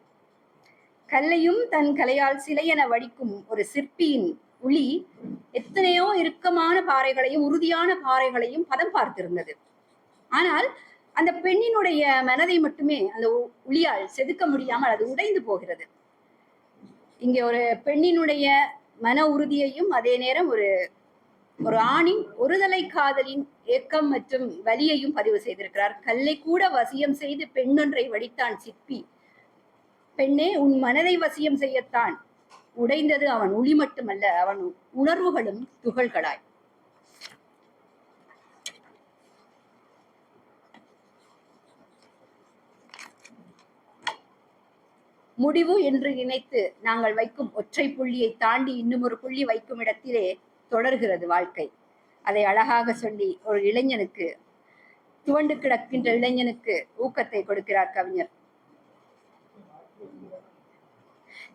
கல்லையும் தன் கலையால் சிலையென வடிக்கும் ஒரு சிற்பியின் உளி எத்தனையோ இறுக்கமான பாறைகளையும் உறுதியான பாறைகளையும் பதம் பார்த்திருந்தது. ஆனால் அந்த பெண்ணினுடைய மனதை மட்டுமே அந்த உளியால் செதுக்க முடியாமல் அது உடைந்து போகிறது. இங்கே ஒரு பெண்ணினுடைய மன உறுதியையும் அதே நேரம் ஒரு ஆணின் ஒருதலை காதலின் ஏக்கம் மற்றும் வலியையும் பதிவு செய்திருக்கிறார். கல்லை கூட வசியம் செய்து பெண்ணொன்றை வடித்தான் சிற்பி, பெண்ணே உன் மனதை வசியம் செய்யத்தான் உடைந்தது அவன் உளி மட்டுமல்ல, அவன் உணர்வுகளும் துகள்களாய். முடிவு என்று நினைத்து நாங்கள் வைக்கும் ஒற்றை புள்ளியை தாண்டி இன்னும் ஒரு புள்ளி வைக்கும் இடத்திலே தொடர்கிறது வாழ்க்கை. அதை அழகாக சொல்லி ஒரு இளைஞனுக்கு, துவண்டு கிடக்கின்ற இளைஞனுக்கு ஊக்கத்தை கொடுக்கிறார் கவிஞர்.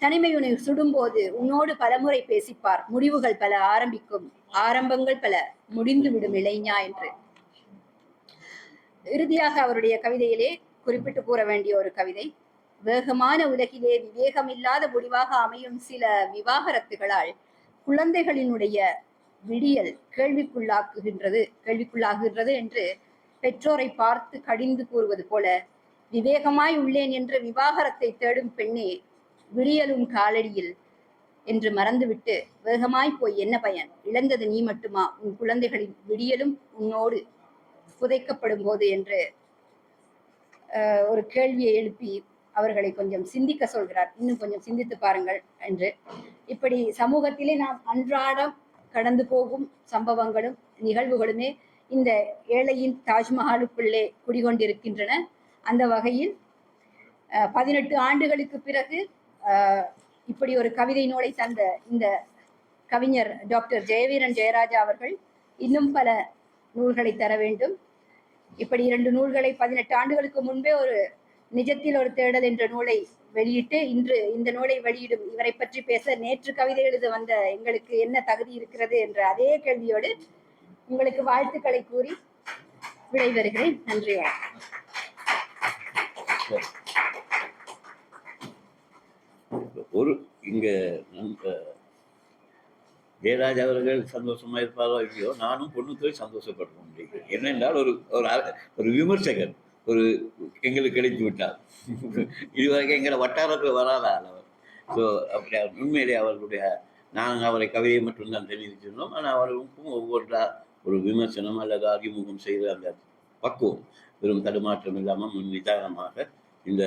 தனிமை உன்னை சுடும்போது உன்னோடு பலமுறை பேசிப்பார், முடிவுகள் பல ஆரம்பிக்கும், ஆரம்பங்கள் பல முடிந்து விடும் இளைஞா என்று. இறுதியாக அவருடைய கவிதையிலே குறிப்பிட்டு கூற வேண்டிய ஒரு கவிதை. வேகமான உலகிலே விவேகமில்லாத முடிவாக அமையும் சில விவாகரத்துகளால் குழந்தைகளினுடைய விடியல் கேள்விக்குள்ளாகுகின்றது என்று பெற்றோரை பார்த்து கடிந்து கூறுவது போல, விவேகமாய் உள்ளேன் என்று விவாகரத்தை தேடும் பெண்ணே, விடியலும் காலடியில் என்று மறந்துவிட்டு வேகமாய் போய் என்ன பயன்? இழந்தது நீ மட்டுமா? உன் குழந்தைகளின் விடியலும் உன்னோடு புதைக்கப்படும் போது என்று ஒரு கேள்வியை எழுப்பி அவர்களை கொஞ்சம் சிந்திக்க சொல்கிறார். இன்னும் கொஞ்சம் சிந்தித்து பாருங்கள் என்று. இப்படி சமூகத்திலே நாம் அன்றாடம் கடந்து போகும் சம்பவங்களும் நிகழ்வுகளுமே இந்த ஏழையின் தாஜ்மஹாலுக்குள்ளே குடிகொண்டிருக்கின்றன. அந்த வகையில் 18 ஆண்டுகளுக்கு பிறகு இப்படி ஒரு கவிதை நூலை தந்த இந்த கவிஞர் டாக்டர் ஜெயவீரன் ஜெயராஜா அவர்கள் இன்னும் பல நூல்களை தர வேண்டும். இப்படி 2 நூல்களை 18 ஆண்டுகளுக்கு முன்பே ஒரு நிஜத்தில் ஒரு தேடல் என்ற நூலை வெளியிட்டு இன்று இந்த நூலை வெளியிடும் இவரை பற்றி பேச நேற்று கவிதை எழுத வந்த எங்களுக்கு என்ன தகுதி இருக்கிறது என்ற அதே கேள்வியோடு உங்களுக்கு வாழ்த்துக்களை கூறி விடைபெறுகிறேன். நன்றி, வணக்கம். இங்க ஜெயராஜ் அவர்கள் சந்தோஷமா இருப்பாரோ இல்லையோ, நானும் பொண்ணுக்கு சந்தோஷப்பட முடியும். என்னென்றால் ஒரு விமர்சகர் எங்களுக்கு கிடைத்து விட்டார். இதுவரைக்கும் எங்களை வட்டாரத்தில் வராத அவர். ஸோ அப்படி உண்மையிலே அவர்களுடைய நாங்கள் அவரை கவிதையை மட்டும்தான் தெரிவிச்சிருந்தோம். ஆனால் அவர்களுக்கும் ஒவ்வொன்றா ஒரு விமர்சனம் அல்லது அறிமுகம் செய்த அந்த பக்குவம் வெறும் தடுமாற்றம் இல்லாமல் நிதானமாக இந்த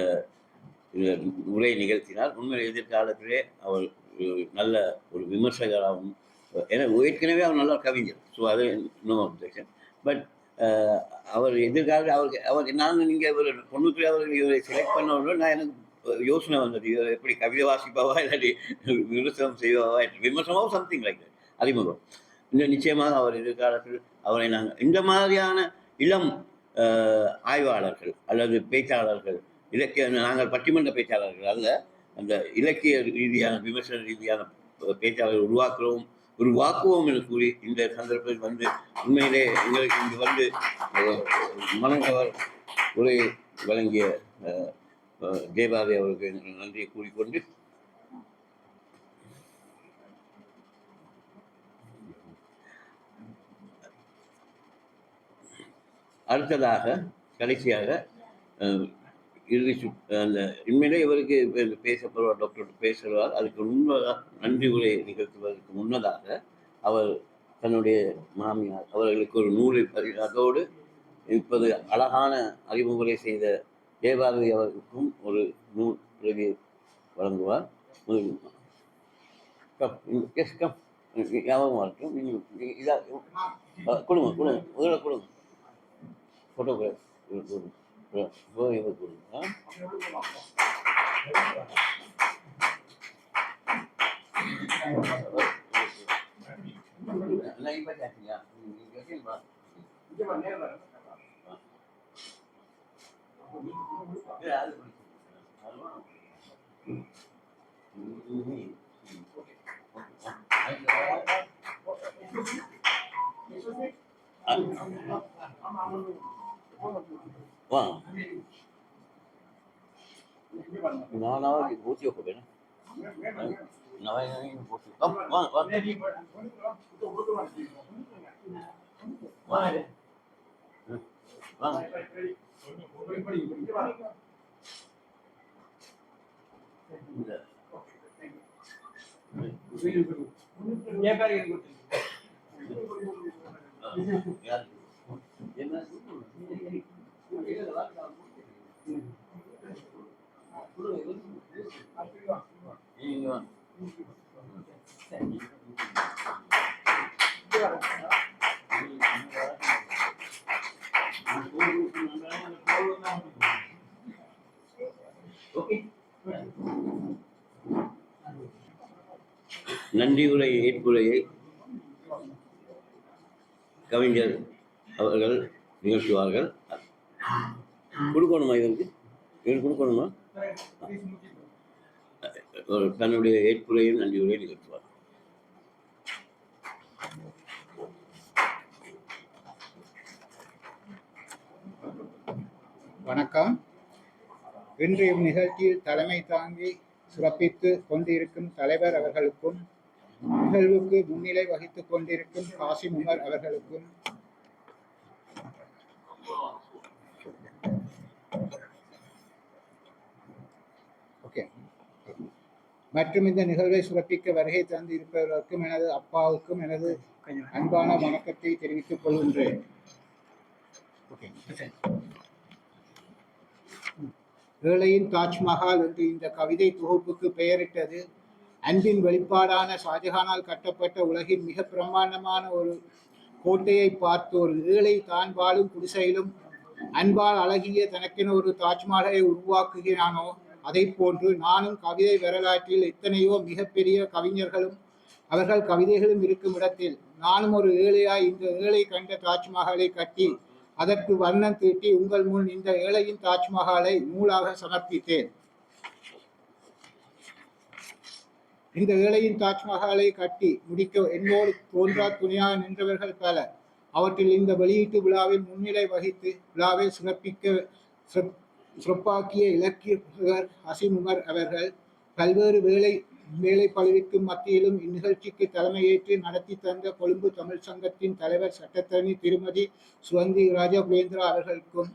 உரை நிகழ்த்தினார். உண்மையில் எதிர்காலத்திலே அவர் நல்ல ஒரு விமர்சகராகவும், ஏன்னா ஏற்கனவே அவர் நல்ல கவிஞர். ஸோ அது நோ அப்ஜெக்ஷன். பட் அவர் எதிர்காலத்தில் நாங்கள் நீங்கள் இவர் பொண்ணுக்கு அவர்கள் இவரை செலக்ட் பண்ணவர்கள் நான் எனக்கு யோசனை வந்தது, இவர் எப்படி கவிதை வாசிப்பாவா இல்லாட்டி விமர்சனம் செய்வாவா, விமர்சனமாக சம்திங் லைக் அறிமுகம். இன்னும் நிச்சயமாக அவர் எதிர்காலத்தில் அவரை நாங்கள் இந்த மாதிரியான இளம் ஆய்வாளர்கள் அல்லது பேச்சாளர்கள், நாங்கள் பட்டிமன்ற பேச்சாளர்கள் அல்ல, அந்த இலக்கிய ரீதியான விமர்சன ரீதியான பேச்சாளர்கள் உருவாக்குவோம் என்று கூறி இந்த சந்தர்ப்பத்தில் உண்மையிலே எங்களுக்கு இங்கு மனங்கவர் உரை வழங்கிய தேவாதி அவருக்கு நன்றியை கூறிக்கொண்டு அடுத்ததாக கடைசியாக இறுதி அந்த உண்மையிலே இவருக்கு பேசப்படுவார், டாக்டர் பேசுவார். அதுக்கு முன்பதாக நன்றி உரை நிகழ்த்துவதற்கு முன்னதாக அவர் தன்னுடைய மாமியார் அவர்களுக்கு ஒரு நூலை அதோடு இப்போது அழகான அறிமுறை செய்த ஜெயபாரதி அவர்களுக்கும் ஒரு நூல் பிரதியை வழங்குவார். ஞாபகம் வரட்டும். இதாக கொடுங்க கொடுங்க முதல்ல கொடுங்க ஃபோட்டோகிராஃப் கொடுங்க. 나와 못 찍어 보면 나와 있는 못 찍어 நன்றியுரை ஏற்புரையை கவிஞர் அவர்கள் நிகழ்த்துவார்கள். கொடுக்கணுமா இதற்கு கொடுக்கணுமா? தன்னுடைய ஏற்புரையும் நன்றியுரையை நிகழ்த்துவார். வணக்கம். இன்றைய நிகழ்ச்சியில் தலைமை தாங்கி சிறப்பித்து கொண்டிருக்கும் தலைவர் அவர்களுக்கும், நிகழ்வுக்கு முன்னிலை வகித்துக் கொண்டிருக்கும் காசிம் உமர் அவர்களுக்கும், மற்றும் இந்த நிகழ்வை சிறப்பிக்க வருகை தந்து இருப்பவர்களுக்கும் எனது அப்பாவுக்கும் எனது அன்பான வணக்கத்தை தெரிவித்துக் கொள்கின்றேன். ஏழையின் தாஜ்மஹால் என்று இந்த கவிதை தொகுப்புக்கு பெயரிட்டது அன்பின் வெளிப்பாடான ஷாஜஹானால் கட்டப்பட்ட உலகின் மிக பிரம்மாண்டமான ஒரு கோட்டையை பார்த்து ஒரு ஏழை தான் வாழும் குடிசையிலும் அன்பால் அழகிய தனக்கென ஒரு தாஜ்மஹாலை உருவாக்குகிறானோ அதை போன்று நானும் கவிதை வரலாற்றில் எத்தனையோ மிகப்பெரிய கவிஞர்களும் அவர்கள் கவிதைகளும் இருக்கும் இடத்தில் நானும் ஒரு ஏழையாய் இந்த ஏழை கண்ட தாஜ்மஹாலை கட்டி அதற்கு வர்ணம் தீட்டி உங்கள் முன் இந்த ஏழையின் தாஜ்மஹாலை நூலாக சமர்ப்பித்தேன். இந்த ஏழையின் தாஜ்மஹாலை கட்டி முடிக்க என்னோடு தோன்றா துணையாக நின்றவர்கள் பல. அவற்றில் இந்த வெளியீட்டு விழாவில் முன்னிலை வகித்து விழாவை சிறப்பாக்கிய இலக்கியர் காசிம் உமர் அவர்கள் பல்வேறு வேலை பழுவிற்கும் மத்தியிலும் இந்நிகழ்ச்சிக்கு தலைமையேற்று நடத்தி தந்த கொழும்பு தமிழ் சங்கத்தின் தலைவர் சட்டத்தரணி திருமதி சுவந்தி ராஜபுலேந்திரா அவர்களுக்கும்,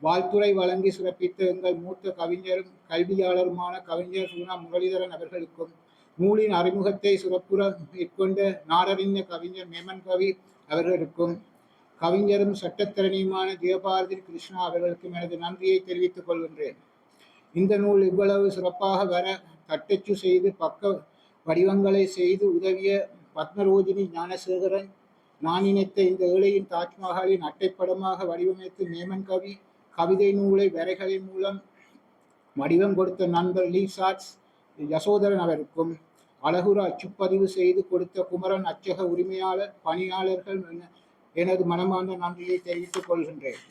வாழ்த்துறை வழங்கி சிறப்பித்த எங்கள் மூத்த கவிஞரும் கல்வியாளருமான கவிஞர் சுகுணா முரளிதரன் அவர்களுக்கும், நூலின் அறிமுகத்தை சிறப்புற மேற்கொண்ட நாடறிஞர் கவிஞர் மேமன் கவி அவர்களுக்கும், கவிஞரும் சட்டத்தரணியுமான ஜெயபாரதி கிருஷ்ணா அவர்களுக்கும் எனது நன்றியை தெரிவித்துக் கொள்கின்றேன். இந்த நூல் இவ்வளவு சிறப்பாக வர தட்டச்சு செய்து பக்க வடிவங்களை செய்து உதவிய பத்மரோஜினி ஞானசேகரன், நான் நினைத்த இந்த ஏழையின் தாஜ்மஹாலின் அட்டைப்படமாக வடிவமைத்து மேமன் கவி கவிதை நூலை வரைகளின் மூலம் வடிவம் கொடுத்த நண்பர் லீ சாட்ஸ் யசோதரன் அவருக்கும், அழகுற அச்சுப்பதிவு செய்து கொடுத்த குமரன் அச்சக உரிமையாளர் பணியாளர்கள் எனது மனமார்ந்த நன்றியை தெரிவித்துக் கொள்கின்றேன்.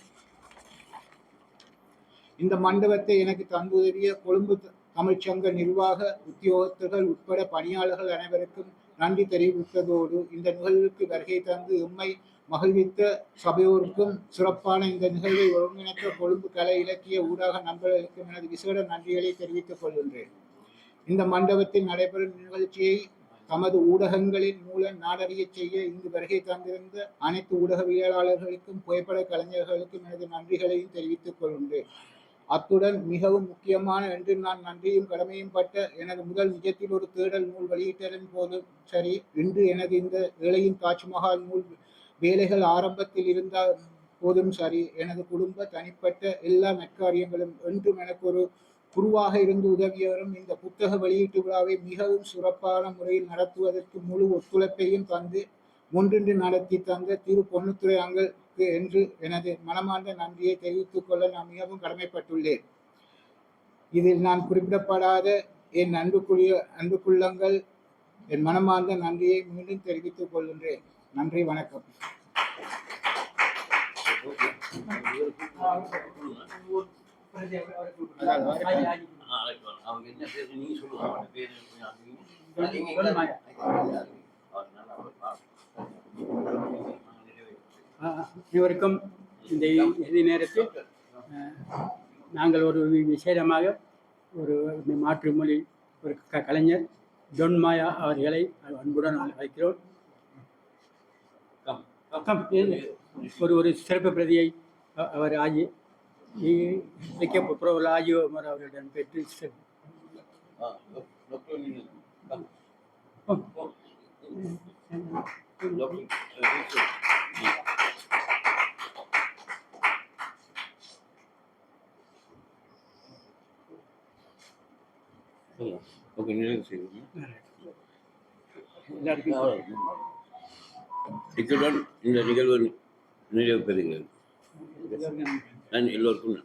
இந்த மண்டபத்தை எனக்கு தந்துதவிய கொழும்பு தமிழ்ச்சங்க நிர்வாக உத்தியோகத்தர்கள் உட்பட பணியாளர்கள் அனைவருக்கும் நன்றி தெரிவித்ததோடு இந்த நிகழ்வுக்கு வருகை தந்து எம்மை மகிழ்வித்த சபையோருக்கும், சிறப்பான இந்த நிகழ்வை ஒருங்கிணைத்த கொழும்பு கலை இலக்கிய ஊடக நண்பர்களுக்கும் எனது விசேட நன்றிகளை தெரிவித்துக் கொள்கின்றேன். இந்த மண்டபத்தில் நடைபெறும் நிகழ்ச்சியை தமது ஊடகங்களின் மூலம் நாடறிய செய்ய இங்கு வருகை தந்திருந்த அனைத்து ஊடகவியலாளர்களுக்கும் புகைப்பட கலைஞர்களுக்கும் எனது நன்றிகளையும் தெரிவித்துக் கொள்கின்றேன். அத்துடன் மிகவும் முக்கியமான என்று நான் நன்றியும் கடமையும் பட்ட எனது முதல் நிஜத்தில் ஒரு தேடல் நூல் வெளியிட்டதன் போதும் சரி, இன்று எனது இந்த ஏழையின் தாஜ்மஹால் நூல் வேலைகள் ஆரம்பத்தில் இருந்த போதும் சரி, எனது குடும்ப தனிப்பட்ட எல்லா நற்காரியங்களும் என்றும் எனக்கு ஒரு குருவாக இருந்து உதவியவரும் இந்த புத்தக வெளியீட்டு விழாவை மிகவும் சிறப்பான முறையில் நடத்துவதற்கு முழு ஒத்துழைப்பையும் தந்து முன்னின்று நடத்தி தந்த திரு பொன்னுத்துரை அங்களுக்கு என்று எனது மனமார்ந்த நன்றியை தெரிவித்துக் கொள்ள நான் மிகவும் கடமைப்பட்டுள்ளேன். இதில் நான் குறிப்பிடப்படாத என் அன்புக்குள்ளங்கள் என் மனமார்ந்த நன்றியை மீண்டும் தெரிவித்துக் கொள்கின்றேன். நன்றி, வணக்கம். அவங்க என்ன பேரு நீங்க சொல்லுவாங்க பேரு அனைவருக்கும் இந்த நேரத்தில் நாங்கள் ஒரு விசேடமாக ஒரு மாற்றுமொழி ஒரு கலைஞர் ஜொன் மாயா அவர்களை அன்புடன் அழைக்கிறோம். ஒரு சிறப்பு பிரதியை அவர் புரவல் ஆஜிவமர் அவர்களிடம் பெற்று இத்துடன் இந்த நிகழ்வு நிறைவு பெறுகிறது. எல்லோருக்கும்